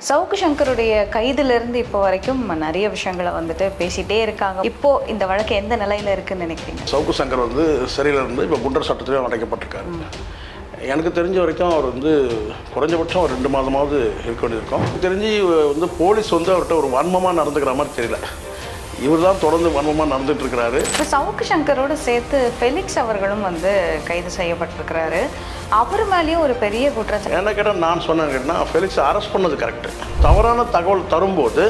சவுக்கு சங்கருடைய கைதிலிருந்து இப்போ வரைக்கும் நிறைய விஷயங்களை வந்துட்டு பேசிகிட்டே இருக்காங்க. இப்போது இந்த வழக்கு எந்த நிலையில் இருக்குதுன்னு நினைக்கிறீங்க? சவுக்கு சங்கர் வந்து சிறையில் இருந்து இப்போ குண்டர் சட்டத்திலையும் அடைக்கப்பட்டிருக்காரு. எனக்கு தெரிஞ்ச வரைக்கும் அவர் வந்து குறைஞ்சபட்சம் ஒரு 2 மாதமாவது இருக்க வேண்டியிருக்கும். தெரிஞ்சு வந்து போலீஸ் வந்து அவர்கிட்ட ஒரு வன்மமாக நடந்துக்கிற மாதிரி தெரியல. இவர் தான் தொடர்ந்து வன்மமாக நடந்துட்டு இருக்கிறாரு. இப்போ சவுக்கு சங்கரோடு சேர்த்து ஃபெலிக்ஸ் அவர்களும் வந்து கைது செய்யப்பட்டிருக்கிறாரு. அவர் மேலேயும் ஒரு பெரிய குற்றச்சாட்டு. என்ன கேட்டால் நான் சொன்னேன் கேட்டால் ஃபெலிக்ஸ் அரெஸ்ட் பண்ணது கரெக்டு. தவறான தகவல் தரும்போது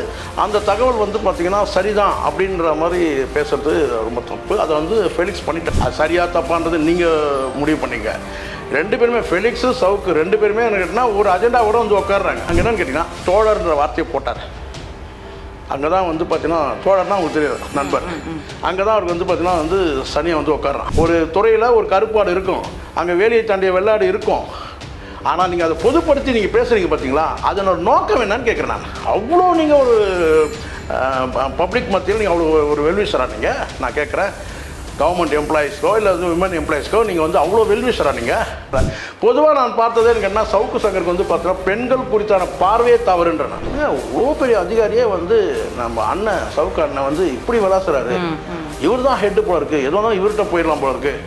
அந்த தகவல் வந்து பார்த்திங்கன்னா சரிதான் அப்படின்ற மாதிரி பேசுறது ரொம்ப தப்பு. அதை வந்து ஃபெலிக்ஸ் பண்ணிட்டேன். அது சரியாக தப்பான்றது நீங்கள் முடிவு பண்ணிங்க. 2 பேருமே ஃபெலிக்ஸு சவுக்கு 2 பேருமே என்ன கேட்டிங்கன்னா ஒரு அஜெண்டாவோட வந்து உட்காடுறாங்க. அங்கே என்னன்னு கேட்டிங்கன்னா தோழர்ன்ற வார்த்தையை போட்டார். அங்கே தான் வந்து பார்த்தீங்கன்னா தோழர்னா உங்களுக்கு தெரியாது, நண்பர். அங்கே தான் அவருக்கு வந்து பார்த்தீங்கன்னா வந்து சனியை வந்து உட்காடுறான். ஒரு துறையில் ஒரு கருப்பாடு இருக்கும், அங்கே வேலியை தாண்டிய வெள்ளாடு இருக்கும். ஆனால் நீங்கள் அதை பொதுப்படுத்தி நீங்கள் பேசுகிறீங்க பார்த்தீங்களா, அதனோட நோக்கம் என்னன்னு கேட்குறேன் நான். அவ்வளோ நீங்கள் ஒரு பப்ளிக் மத்தியில் நீங்கள் அவ்வளோ ஒரு வெல்விஷராக நீங்கள் நான் கேட்குறேன். கவர்மெண்ட் எம்ப்ளாயீஸ்க்கோ இல்லை விமன் எம்ப்ளாயீஸ்க்கோ நீங்கள் வந்து அவ்வளோ வெல்விஷராக நீங்கள். பொதுவாக நான் பார்த்ததே என்ன, சவுக்கு சங்கருக்கு வந்து பார்த்தீங்கன்னா பெண்கள் குறித்தான பார்வையே தவறுன்ற. நான் அவ்வளோ பெரிய அதிகாரியே வந்து நம்ம அண்ணன் சவுக்கு அண்ணன் வந்து இப்படி விளாசுறாரு. இவர் தான் ஹெட்டு போல இருக்குது, எதோ தான் இவர்கிட்ட போயிடலாம் போல இருக்குது.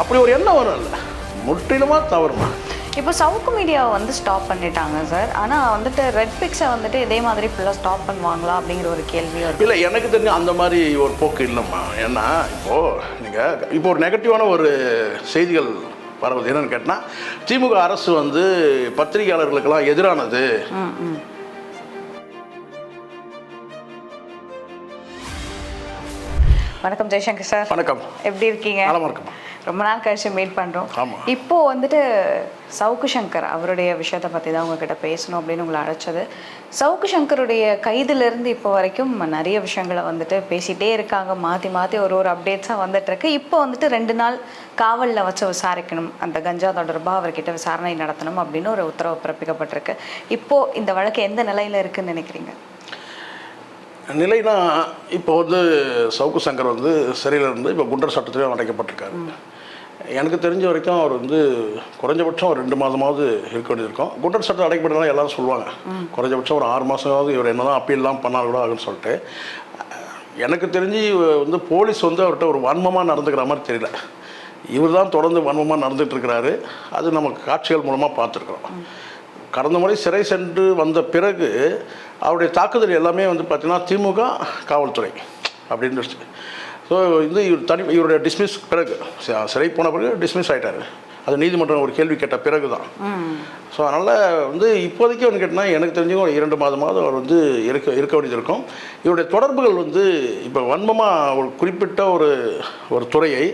அப்படி ஒரு எண்ணம் வரும் இல்லை, முற்றிலுமாக தவறுமா. இப்போ சவுக்கு மீடியாவை வந்து ஸ்டாப் பண்ணிட்டாங்க சார். ஆனால் வந்துட்டு ரெட் பிக்ஸை வந்துட்டு இதே மாதிரி ஃபுல்லாக ஸ்டாப் பண்ணுவாங்களா அப்படிங்கிற ஒரு கேள்வி வருது. இல்லை, எனக்கு தெரிஞ்ச அந்த மாதிரி ஒரு போக்கு இல்லைம்மா. ஏன்னா இப்போ ஒரு நெகட்டிவான ஒரு செய்திகள் பரவுது. என்னன்னு கேட்டால் திமுக அரசு வந்து பத்திரிகையாளர்களுக்கெல்லாம் எதிரானது. வணக்கம் ஜெய்சங்கர் சார். வணக்கம். எப்படி இருக்கீங்க? நலமா இருக்குமா. ரொம்ப நாள் கழிச்சு மீட் பண்ணுறோம். ஆமாம். இப்போது வந்துட்டு சவுக்கு சங்கர் அவருடைய விஷயத்தை பற்றி தான் உங்ககிட்ட பேசணும் அப்படின்னு உங்களை அழைச்சது. சவுக்கு சங்கருடைய கைதிலிருந்து இப்போ வரைக்கும் நிறைய விஷயங்களை வந்துட்டு பேசிகிட்டே இருக்காங்க. மாற்றி மாற்றி ஒரு அப்டேட்ஸாக வந்துட்டுருக்கு. இப்போ வந்துட்டு 2 நாள் காவலில் வச்சு விசாரிக்கணும், அந்த கஞ்சா தொடர்பாக அவர்கிட்ட விசாரணை நடத்தணும் அப்படின்னு ஒரு உத்தரவு பிறப்பிக்கப்பட்டிருக்கு. இப்போது இந்த வழக்கு எந்த நிலையில் இருக்குதுன்னு நினைக்கிறீங்க? நிலைனா இப்போ வந்து சவுக்கு சங்கர் வந்து சிறையில் இருந்து இப்போ குண்டர் சட்டத்திலையும் அடைக்கப்பட்டிருக்காரு. எனக்கு தெரிஞ்ச வரைக்கும் அவர் வந்து குறைஞ்சபட்சம் ஒரு 2 மாதமாவது இருக்க வேண்டியிருக்கும். குண்டர் சட்டம் அடைக்கப்பட்டதான் எல்லாரும் சொல்லுவாங்க. குறைஞ்சபட்சம் ஒரு 6 மாதமாவது இவர் என்ன தான் அப்பீல்லாம் பண்ணால் கூட ஆகுன்னு சொல்லிட்டு. எனக்கு தெரிஞ்சு வந்து போலீஸ் வந்து அவர்கிட்ட ஒரு வன்மமாக நடந்துக்கிற மாதிரி தெரியல. இவர் தான் தொடர்ந்து வன்மமாக நடந்துகிட்டு இருக்கிறாரு. அது நமக்கு காட்சிகள் மூலமாக பார்த்துருக்குறோம். கடந்த முறை சிறை சென்று வந்த பிறகு அவருடைய தாக்குதல் எல்லாமே வந்து பார்த்திங்கன்னா திமுக காவல்துறை அப்படின்றது. ஸோ வந்து இவருடைய டிஸ்மிஸ் பிறகு சிறை போன பிறகு டிஸ்மிஸ் ஆகிட்டார். அது நீதிமன்றம் ஒரு கேள்வி கேட்ட பிறகு தான். ஸோ அதனால் வந்து இப்போதைக்கு வந்து கேட்டால் எனக்கு தெரிஞ்சுக்கும் ஒரு 2 மாதமாவது அவர் வந்து இருக்க வேண்டியது இருக்கும். இவருடைய தொடர்புகள் வந்து இப்போ வன்மமாக ஒரு குறிப்பிட்ட ஒரு துறையை,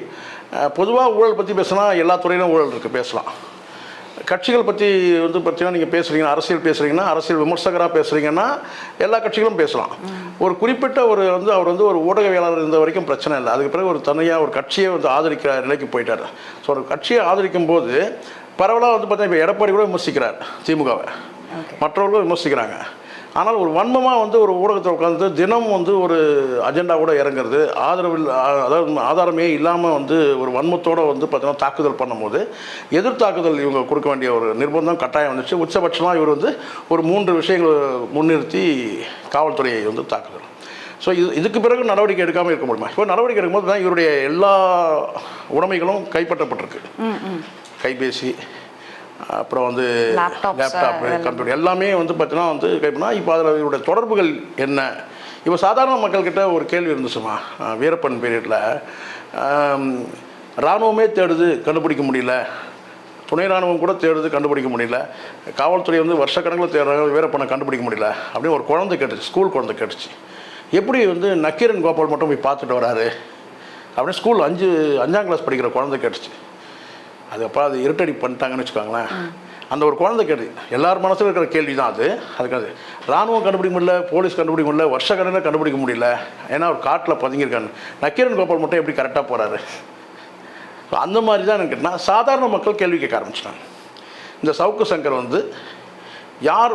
பொதுவாக ஊழல் பற்றி பேசினா எல்லா துறையிலும் ஊழல் இருக்குது, பேசலாம். கட்சிகள் பற்றி வந்து பார்த்தீங்கன்னா நீங்கள் பேசுகிறீங்கன்னா, அரசியல் பேசுகிறீங்கன்னா, அரசியல் விமர்சகராக பேசுகிறீங்கன்னா எல்லா கட்சிகளும் பேசலாம். ஒரு குறிப்பிட்ட அவர் வந்து ஒரு ஊடகவியலாளர் இருந்த வரைக்கும் பிரச்சனை இல்லை. அதுக்கு பிறகு ஒரு தனியாக ஒரு கட்சியை வந்து ஆதரிக்கிற நிலைக்கு போயிட்டார். ஸோ ஒரு கட்சியை ஆதரிக்கும் போது பரவலாக வந்து பார்த்தீங்கன்னா இப்போ எடப்பாடி கூட விமர்சிக்கிறார் திமுகவை, மற்றவர்களும் விமர்சிக்கிறாங்க. ஆனால் ஒரு வன்மமாக வந்து ஒரு ஊடகத்தில் உட்காந்து தினம் வந்து ஒரு அஜெண்டாவோட இறங்குறது, அதாவது ஆதாரமே இல்லாமல் வந்து ஒரு வன்மத்தோடு வந்து பார்த்தீங்கன்னா தாக்குதல் பண்ணும்போது எதிர்த்தாக்குதல் இவங்க கொடுக்க வேண்டிய ஒரு நிர்பந்தம் கட்டாயம் வந்துச்சு. உச்சபட்சமாக இவர் வந்து ஒரு 3 விஷயங்களை முன்னிறுத்தி காவல்துறையை வந்து தாக்குதல். ஸோ இதுக்கு பிறகு நடவடிக்கை எடுக்காமல் இருக்க முடியுமா? இப்போ நடவடிக்கை எடுக்கும்போது தான் இவருடைய எல்லா உடைமைகளும் கைப்பற்றப்பட்டிருக்கு. கைபேசி, அப்புறம் வந்து லேப்டாப்பு, கம்ப்யூட்டர் எல்லாமே வந்து பார்த்தீங்கன்னா வந்து கைப்பற்றினா இப்போ அதில் இவருடைய தொடர்புகள் என்ன? இப்போ சாதாரண மக்கள்கிட்ட ஒரு கேள்வி இருந்துச்சுமா, வீரப்பன் பீரியடில் இராணுவமே தேடுது, கண்டுபிடிக்க முடியல, துணை இராணுவம் கூட தேடுது, கண்டுபிடிக்க முடியல, காவல்துறை வந்து வருஷக்கணக்கில் தேடுறாங்க, வீரப்பனை கண்டுபிடிக்க முடியல அப்படின்னு ஒரு குழந்தை கேட்டுச்சு, ஸ்கூல் குழந்தை கேட்டுச்சு. எப்படி வந்து நக்கீரன் கோபால் மட்டும் போய் பார்த்துட்டு வராரு அப்படின்னு ஸ்கூல் 5ஆம் கிளாஸ் படிக்கிற குழந்தை கேட்டுச்சு. அதுக்கப்புறம் அது இருட்டடி பண்ணிட்டாங்கன்னு வச்சுக்கோங்களேன். அந்த ஒரு குழந்தை கேட்டு எல்லார் மனசில் இருக்கிற கேள்வி தான் அதுக்காது. இராணுவம் கண்டுபிடிக்க முடியல, போலீஸ் கண்டுபிடிக்க முடியல, வருஷ கணக்கில் கண்டுபிடிக்க முடியல, ஏன்னா ஒரு காட்டில் பதுங்கியிருக்காங்க. நக்கீரன் கோபால் மட்டும் எப்படி கரெக்டாக போகிறாரு? அந்த மாதிரி தான் எனக்கு கேட்டால் சாதாரண மக்கள் கேள்வி கேட்க ஆரம்பிச்சிட்டாங்க. இந்த சவுக்கு சங்கர் வந்து யார்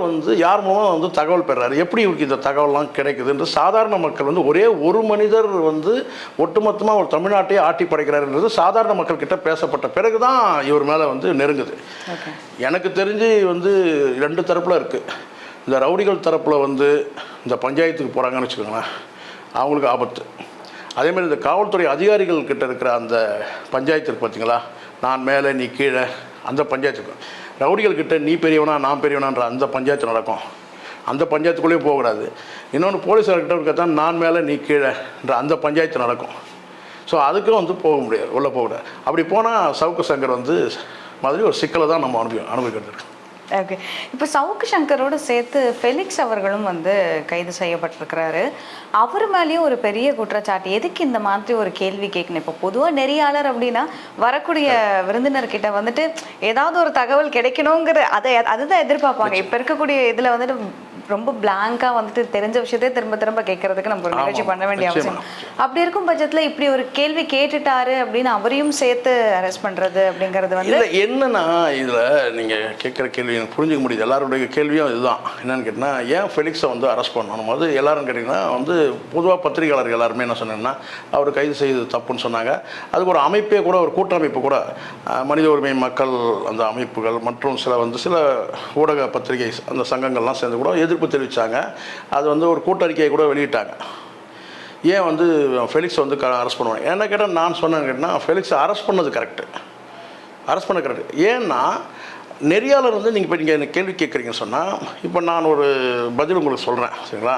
மூலமாக வந்து தகவல் பெறாரு, எப்படி இவருக்கு இந்த தகவல்லாம் கிடைக்குதுன்ற சாதாரண மக்கள் வந்து ஒரே ஒரு மனிதர் வந்து ஒட்டுமொத்தமாக ஒரு தமிழ்நாட்டையே ஆட்டி படைக்கிறாருன்றது சாதாரண மக்கள் கிட்ட பேசப்பட்ட பிறகு தான் இவர் மேலே வந்து நெருங்குது. எனக்கு தெரிஞ்சு வந்து 2 தரப்பில் இருக்குது. இந்த ரவுடிகள் தரப்பில் வந்து இந்த பஞ்சாயத்துக்கு போகிறாங்கன்னு வச்சுக்கோங்களேன், அவங்களுக்கு ஆபத்து. அதேமாதிரி இந்த காவல்துறை அதிகாரிகள் கிட்ட இருக்கிற அந்த பஞ்சாயத்து இருக்கு பார்த்தீங்களா, நான் மேலே நீ கீழே, அந்த பஞ்சாயத்துக்கு ரவுடிகள் கிட்ட நீ பெரியவனா நான் பெரியவனான்ற அந்த பஞ்சாயத்து நடக்கும். அந்த பஞ்சாயத்துக்குள்ளேயும் போகக்கூடாது. இன்னொன்று போலீஸார்கிட்ட இருக்க நான் மேலே நீ கீழேன்ற அந்த பஞ்சாயத்து நடக்கும். ஸோ அதுக்கும் வந்து போக முடியாது, உள்ளே போகக்கூடாது. அப்படி போனால் சவுக்கு சங்கர் வந்து மாதிரி ஒரு சிக்கலை தான் நம்ம அனுபவிக்கிறது. ஓகே, இப்போ சவுக்கு சங்கரோடு சேர்த்து ஃபெலிக்ஸ் அவர்களும் வந்து கைது செய்யப்பட்டிருக்கிறாரு. அவர் மேலேயும் ஒரு பெரிய குற்றச்சாட்டு. எதுக்கு இந்த மாதிரி ஒரு கேள்வி கேட்கணும்? இப்போ பொதுவாக நெறியாளர் அப்படின்னா வரக்கூடிய விருந்தினர்கிட்ட வந்துட்டு ஏதாவது ஒரு தகவல் கிடைக்கணுங்கிற அதுதான் எதிர்பார்ப்பாங்க. இப்போ இருக்கக்கூடிய இதில் வந்துட்டு ரொம்ப பிளாங்காக வந்துட்டு தெரிஞ்ச விஷயத்தை திரும்ப திரும்ப கேட்கறதுக்கு நம்ம ஒரு நிகழ்ச்சி பண்ண வேண்டிய அவசியம். அப்படி இருக்கும் பட்சத்தில் இப்படி ஒரு கேள்வி கேட்டுட்டாரு அப்படின்னு அவரையும் சேர்த்து அரெஸ்ட் பண்ணுறது அப்படிங்கிறது வந்து இல்லை. என்னன்னா இதில் நீங்கள் கேட்குற கேள்வி எனக்கு புரிஞ்சுக்க முடியுது. எல்லாருடைய கேள்வியும் இதுதான். என்னென்னு கேட்டால், ஏன் ஃபெலிக்ஸை வந்து அரெஸ்ட் பண்ணணும்? அது எல்லாரும் கேட்டிங்கன்னா வந்து பொதுவாக பத்திரிகையாளர்கள் எல்லாருமே என்ன சொன்னாங்கன்னா, அவர் கைது செய்தது தப்புன்னு சொன்னாங்க. அதுக்கு ஒரு அமைப்பே கூட, ஒரு கூட்டமைப்பு கூட, மனித உரிமை மக்கள் அந்த அமைப்புகள் மற்றும் சில ஊடக பத்திரிகை அந்த சங்கங்கள்லாம் சேர்ந்து கூட எதிர்ப்பு தெரிவித்தாங்க. அது வந்து ஒரு கூட்டறிக்கையை கூட வெளியிட்டாங்க. ஏன் வந்து ஃபெலிக்ஸ் வந்து அரெஸ்ட் பண்ணுவாங்க? என்ன கேட்டால் நான் சொன்னேன்னு கேட்டால், ஃபெலிக்ஸை அரெஸ்ட் பண்ணது கரெக்டு, அரெஸ்ட் பண்ண கரெக்டு. ஏன்னா நெறியாளர் வந்து நீங்கள் எனக்கு கேள்வி கேட்குறீங்கன்னு சொன்னால், இப்போ நான் ஒரு பதில் உங்களுக்கு சொல்கிறேன், சரிங்களா?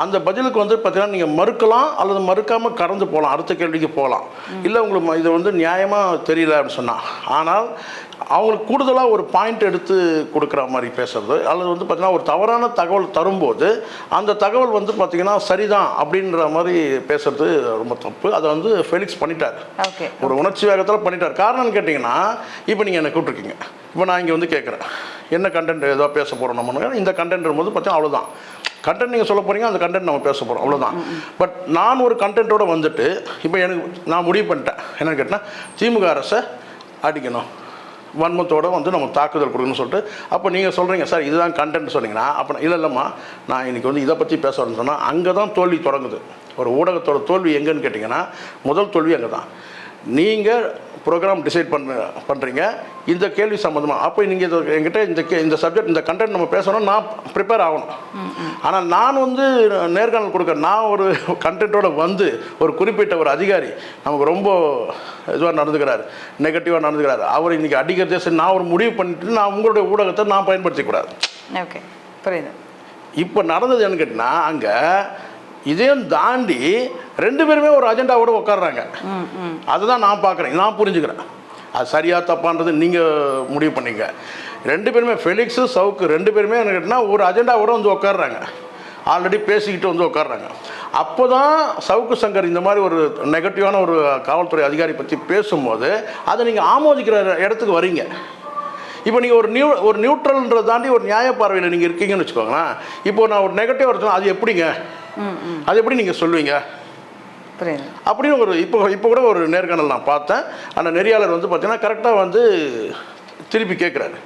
அந்த பதிலுக்கு வந்து பார்த்தீங்கன்னா நீங்கள் மறுக்கலாம் அல்லது மறுக்காமல் கடந்து போகலாம், அடுத்த கேள்விக்கு போகலாம். இல்லை உங்களுக்கு இது வந்து நியாயமாக தெரியல அப்படின்னு சொன்னால், ஆனால் அவங்களுக்கு கூடுதலாக ஒரு பாயிண்ட் எடுத்து கொடுக்குற மாதிரி பேசுறது, அல்லது வந்து பார்த்திங்கன்னா ஒரு தவறான தகவல் தரும்போது அந்த தகவல் வந்து பார்த்திங்கன்னா சரிதான் அப்படின்ற மாதிரி பேசுறது ரொம்ப தப்பு. அதை வந்து ஃபெலிக்ஸ் பண்ணிட்டார், ஒரு உணர்ச்சி வேகத்தில் பண்ணிட்டார். காரணம்னு கேட்டிங்கன்னா, இப்போ நீங்கள் என்னை கூப்பிட்ருக்கீங்க, இப்போ நான் இங்கே வந்து கேட்குறேன் என்ன கண்டென்ட் ஏதோ பேச போகிறோம் நம்ம, இந்த கண்டென்ட் போது பார்த்தீங்கன்னா அவ்வளோதான் கண்டென்ட் நீங்கள் சொல்ல போகிறீங்க, அந்த கண்டென்ட் நம்ம பேச போகிறோம், அவ்வளோதான். பட் நான் ஒரு கண்டென்ட்டோடு வந்துட்டு இப்போ நான் முடிவு பண்ணிட்டேன் என்னென்னு கேட்டால், திமுக அரசை அடிக்கணும், வன்மத்தோடு வந்து நம்ம தாக்குதல் கொடுக்கணும்னு சொல்லிட்டு, அப்போ நீங்கள் சொல்கிறீங்க சார் இதுதான் கண்டென்ட் சொன்னீங்கன்னா, அப்போ இல்லைம்மா நான் இன்றைக்கி வந்து இதை பற்றி பேச வரேன்னு சொன்னால், அங்கே தான் தோல்வி தொடங்குது. ஒரு ஊடகத்தோட தோல்வி எங்கன்னு கேட்டிங்கன்னா, முதல் தோல்வி அங்கே தான். நீங்கள் ப்ரோக்ராம் டிசைட் பண்ணுறீங்க இந்த கேள்வி சம்மந்தமாக, அப்போ நீங்கள் என்கிட்ட இந்த சப்ஜெக்ட் இந்த கண்டென்ட் நம்ம பேசணும், நான் ப்ரிப்பேர் ஆகணும். ஆனால் நான் வந்து நேர்காணல் கொடுக்க, நான் ஒரு கண்டென்ட்டோடு வந்து ஒரு குறிப்பிட்ட ஒரு அதிகாரி நமக்கு ரொம்ப இதுவாக நடந்துக்கிறார், நெகட்டிவாக நடந்துக்கிறார், அவர் இன்றைக்கி அடிக்கிறதே சரி, நான் ஒரு முடிவு பண்ணிட்டு நான் உங்களுடைய ஊடகத்தை நான் பயன்படுத்திக்கூடாது. ஓகே, புரியுது. இப்போ நடந்தது என்னன்னு கேட்டிங்கன்னா, அங்கே இதையும் தாண்டி ரெண்டு பேருமே ஒரு அஜெண்டாவோட உட்காடுறாங்க. அதுதான் நான் பார்க்குறேன், நான் புரிஞ்சுக்கிறேன். அது சரியாக தப்பான்றது நீங்கள் முடிவு பண்ணிங்க. ரெண்டு பேருமே ஃபெலிக்ஸு சவுக்கு ரெண்டு பேருமே என்ன கேட்டிங்கன்னா ஒரு அஜெண்டாவோட வந்து உட்காடுறாங்க, ஆல்ரெடி பேசிக்கிட்டு வந்து உட்காடுறாங்க. அப்போ தான் சவுக்கு சங்கர் இந்த மாதிரி ஒரு நெகட்டிவான ஒரு காவல்துறை அதிகாரி பற்றி பேசும்போது அதை நீங்கள் ஆமோதிக்கிற இடத்துக்கு வரீங்க. இப்போ நீங்கள் ஒரு நியூட்ரல்ன்றதை தாண்டி ஒரு நியாய பார்வையில் நீங்கள் இருக்கீங்கன்னு வச்சுக்கோங்களேன். இப்போ நான் ஒரு நெகட்டிவ் இருக்கணும், அது எப்படிங்க, அது எப்படி நீங்கள் சொல்லுவீங்க அப்படின்னு ஒரு இப்போ கூட ஒரு நேர்காணல் நான் பார்த்தேன். அந்த நெறியாளர் வந்து பார்த்தீங்கன்னா கரெக்டாக வந்து திருப்பி கேட்குறாரு,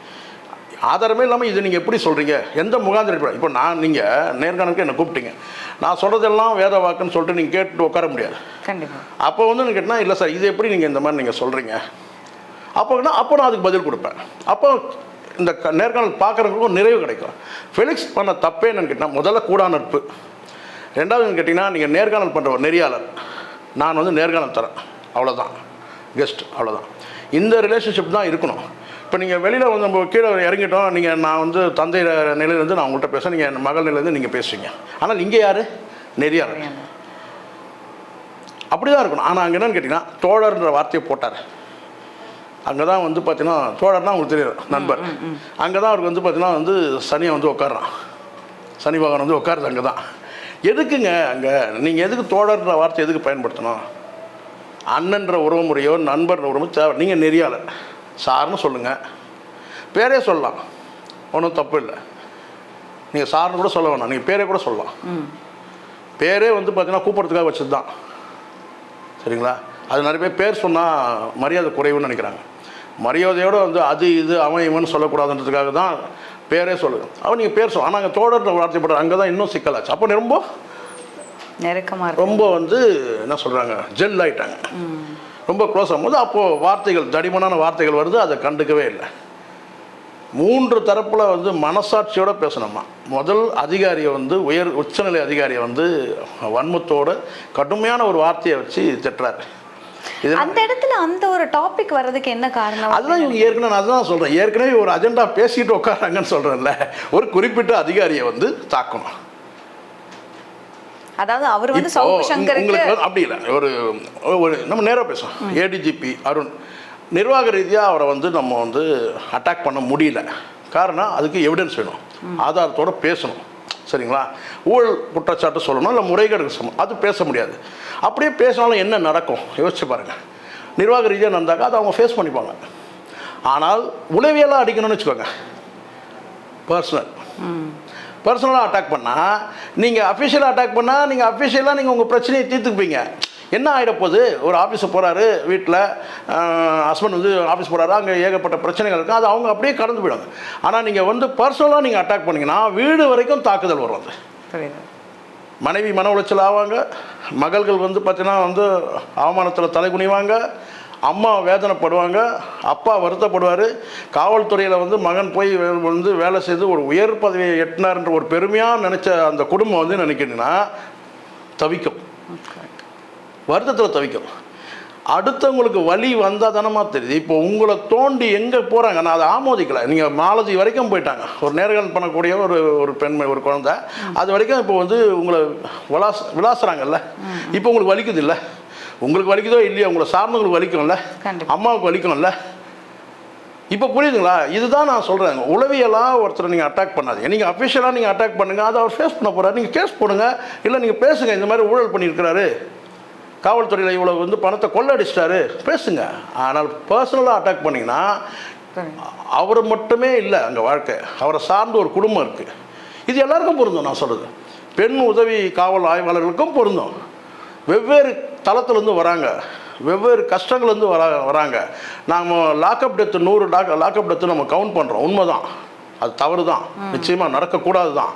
ஆதாரமே இல்லாமல் இது நீங்கள் எப்படி சொல்கிறீங்க, எந்த முகாந்திரம்? இப்போ நீங்கள் நேர்காணலுக்கு என்னை கூப்பிட்டீங்க, நான் சொல்கிறதெல்லாம் வேத வாக்குன்னு சொல்லிட்டு நீங்கள் கேட்டுட்டு உட்கார முடியாது. கண்டிப்பாக. அப்போ வந்து கேட்டால் இல்லை சார் இது எப்படி நீங்கள் இந்த மாதிரி நீங்கள் சொல்கிறீங்க, அப்போ நான் அதுக்கு பதில் கொடுப்பேன். அப்போ இந்த நேர்காணல் பார்க்குறவங்களுக்கும் நிறைவு கிடைக்கும். ஃபெலிக்ஸ் பண்ண தப்பே என்னன்னு கேட்டால், முதல்ல கூடா நட்பு, ரெண்டாவது கேட்டிங்கன்னா நீங்கள் நேர்காணல் பண்ணுற ஒரு நெறியாளர், நான் வந்து நேர்காணல் தரேன், அவ்வளோதான், கெஸ்ட், அவ்வளோதான். இந்த ரிலேஷன்ஷிப் தான் இருக்கணும். இப்போ நீங்கள் வெளியில் வந்து நம்ம கீழே இறங்கிட்டோம், நான் வந்து தந்தை நிலையிலேருந்து நான் உங்கள்கிட்ட பேசுகிறேன், நீங்கள் என் மகள் நிலையிலேருந்து நீங்கள் பேசுவீங்க. ஆனால் இங்கே யார்? நெறியாளர். அப்படி தான் இருக்கணும். ஆனால் அங்கே என்னன்னு கேட்டிங்கன்னா தோழர்ன்ற வார்த்தையை போட்டார். அங்கே தான் வந்து பார்த்தீங்கன்னா தோழர்னா உங்களுக்கு தெரியும், நண்பர். அங்கே தான் அவருக்கு வந்து பார்த்தீங்கன்னா வந்து சனியை வந்து உட்காடுறான், சனி பகவான் வந்து உட்காருது. அங்கே தான் எதுக்குங்க, அங்கே நீங்கள் எதுக்கு தோழர்ன்ற வார்த்தை எதுக்கு பயன்படுத்தணும்? அண்ணன்ற உறவு முறையோ நண்பர்ன்ற உறவு தேவை. நீங்கள் நெறியாளர், சார்னு சொல்லுங்கள், பேரே சொல்லலாம், ஒன்றும் தப்பு இல்லை. நீங்கள் சார்னு கூட சொல்ல வேணாம், நீங்கள் பேரே கூட சொல்லலாம். பேரே வந்து பார்த்தீங்கன்னா கூப்பிட்றதுக்காக வச்சது தான், சரிங்களா? அது நிறைய பேர் சொன்னால் மரியாதை குறைவுன்னு நினைக்கிறாங்க. மரியாதையோடு வந்து அது இது அவன் இவன் சொல்லக்கூடாதுன்றதுக்காக தான் பேரே சொல்லுங்க. அவன் நீங்கள் பேர் ஆனால் அங்கே தோழர்ன்ற வார்த்தை போடுற, அங்கே தான் இன்னும் சிக்கலாச்சு. அப்போ ரொம்ப நெருக்கமாக ரொம்ப வந்து என்ன சொல்கிறாங்க, ஜெல் ஆகிட்டாங்க, ரொம்ப க்ளோஸ் ஆகும்போது அப்போது வார்த்தைகள் தடிமனான வார்த்தைகள் வருது, அதை கண்டுக்கவே இல்லை. 3 தரப்பில் வந்து மனசாட்சியோடு பேசணுமா. முதல் அதிகாரியை வந்து உச்சநிலை அதிகாரியை வந்து வன்மத்தோடு கடுமையான ஒரு வார்த்தையை வச்சு திட்டுறாரு. அந்த இடத்துல அந்த ஒரு டாபிக் வர்றதுக்கு என்ன காரணம்? அதுதான் இவங்க ஏற்கனவே, நான் அதுதான் சொல்கிறேன், ஏற்கனவே ஒரு அஜெண்டா பேசிட்டு உட்காராங்கன்னு சொல்கிறேன்ல. ஒரு குறிப்பிட்ட அதிகாரியை வந்து தாக்கணும். அதாவது அவர் வந்து சவுக்கு சங்கருக்கு அப்படி இல்லை, ஒரு நம்ம நேராக பேசுவோம். ஏடிஜிபி அருண் நிர்வாக ரீதியாக அவரை வந்து நம்ம வந்து அட்டாக் பண்ண முடியல. காரணம், அதுக்கு எவிடன்ஸ் வேணும், ஆதாரத்தோடு பேசணும். சரிங்களா? ஊழல் குற்றச்சாட்டு சொல்லணும், இல்லை முறைகேடு சொல்லணும், அது பேச முடியாது. அப்படியே பேசினாலும் என்ன நடக்கும் யோசிச்சு பாருங்கள். நிர்வாக ரீதியாக நடந்தாக்கா அதை அவங்க ஃபேஸ் பண்ணிப்பாங்க. ஆனால் உளவியலாக அடிக்கணும்னு வச்சுக்கோங்க, பர்சனலாக அட்டாக் பண்ணால், நீங்கள் அஃபிஷியலாக அட்டாக் பண்ணால் நீங்கள் அஃபிஷியலாக நீங்கள் உங்கள் பிரச்சனையை தீர்த்துக்குப்பீங்க. என்ன ஆகிடப்போகுது, ஒரு ஆஃபீஸை போகிறாரு, வீட்டில் ஹஸ்பண்ட் வந்து ஆஃபீஸ் போகிறாரு, அங்கே ஏகப்பட்ட பிரச்சனைகள் இருக்குது, அது அவங்க அப்படியே கடந்து போயிடுவாங்க. ஆனால் நீங்கள் வந்து பர்சனலாக நீங்கள் அட்டாக் பண்ணிங்கன்னா வீடு வரைக்கும் தாக்குதல் வரும். அது மனைவி மன உளைச்சல் ஆவாங்க, மகள்கள் வந்து பார்த்தீங்கன்னா வந்து அவமானத்தில் தலைகுனிவாங்க, அம்மா வேதனைப்படுவாங்க, அப்பா வருத்தப்படுவார். காவல்துறையில் வந்து மகன் போய் வந்து வேலை செய்து ஒரு உயர் பதவியை எட்டினார்ன்ற ஒரு பெருமையாக நினச்ச அந்த குடும்பம் வந்து நினைக்கிறீங்கன்னா தவிக்கும், வருத்தத்தில் தவிக்கும். அடுத்தவங்களுக்கு வலி வந்தால் தானமா தெரியுது. இப்போ உங்களை தோண்டி எங்கே போகிறாங்க, நான் அதை ஆமோதிக்கலை. நீங்கள் மாலதி வரைக்கும் போயிட்டாங்க, ஒரு நேர்காணல் பண்ணக்கூடிய ஒரு பெண்மை, ஒரு குழந்தை, அது வரைக்கும் இப்போ வந்து உங்களை விளாசுறாங்கல்ல. இப்போ உங்களுக்கு வலிக்குது இல்லை, உங்களுக்கு வலிக்குதோ இல்லையா, உங்களை சார்ந்தவங்களுக்கு வலிக்கும்ல, அம்மாவுக்கு வலிக்கும்ல. இப்போ புரியுதுங்களா? இதுதான் நான் சொல்கிறேன். உளவியலாக ஒருத்தரை நீங்கள் அட்டாக் பண்ணாதீங்க. நீங்கள் அஃபிஷியலாக நீங்கள் அட்டாக் பண்ணுங்கள், அதை அவர் ஃபேஸ் பண்ண போகிறார், நீங்கள் கேஸ் போடுங்க, இல்லை நீங்கள் பேசுங்க, இந்த மாதிரி ஊழல் பண்ணியிருக்கிறாரு, காவல்துறையில் இவ்வளோ வந்து பணத்தை கொள்ளடிச்சிட்டாரு, பேசுங்க. ஆனால் பர்சனலாக அட்டாக் பண்ணிங்கன்னா அவர் மட்டுமே இல்லை, அங்கே வாழ்க்கை அவரை சார்ந்து ஒரு குடும்பம் இருக்குது. இது எல்லாருக்கும் பொருந்தும். நான் சொல்கிறது பெண் உதவி காவல் ஆய்வாளர்களுக்கும் பொருந்தும். வெவ்வேறு தளத்துலேருந்து வராங்க, வெவ்வேறு கஷ்டங்கள்லேருந்து வராங்க. நாம் லாக்அப் டெத்து 100 லாக்அப் டெத்து நம்ம கவுண்ட் பண்ணுறோம், உண்மைதான், அது தவறு தான், நிச்சயமாக நடக்கக்கூடாது தான்.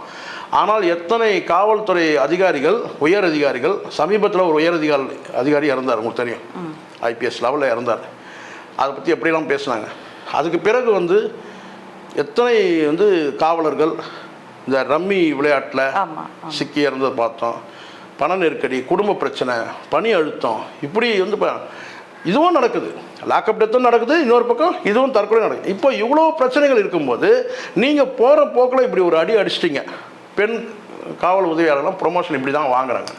ஆனால் எத்தனை காவல்துறை அதிகாரிகள், உயர் அதிகாரிகள், சமீபத்தில் ஒரு உயர் அதிகாரி இறந்தார், உங்களுக்கு தெரியும், ஐபிஎஸ் லெவலில் இறந்தார். அதை பற்றி எப்படிலாம் பேசுனாங்க. அதுக்கு பிறகு வந்து எத்தனை வந்து காவலர்கள் இந்த ரம்மி விளையாட்டில் சிக்கி இறந்ததை பார்த்தோம். பண நெருக்கடி, குடும்ப பிரச்சனை, பணி அழுத்தம், இப்படி வந்து இதுவும் நடக்குது. லாக்அப் டெத்தும் நடக்குது, இன்னொரு பக்கம் இதுவும் தற்கொலை நடக்குது. இப்போ இவ்வளோ பிரச்சனைகள் இருக்கும்போது நீங்கள் போகிற போக்கில் இப்படி ஒரு அடி அடிச்சிட்டிங்க. பெண் காவல் உதவியாளர்லாம் ப்ரொமோஷன் இப்படி தான் வாங்குறாங்க.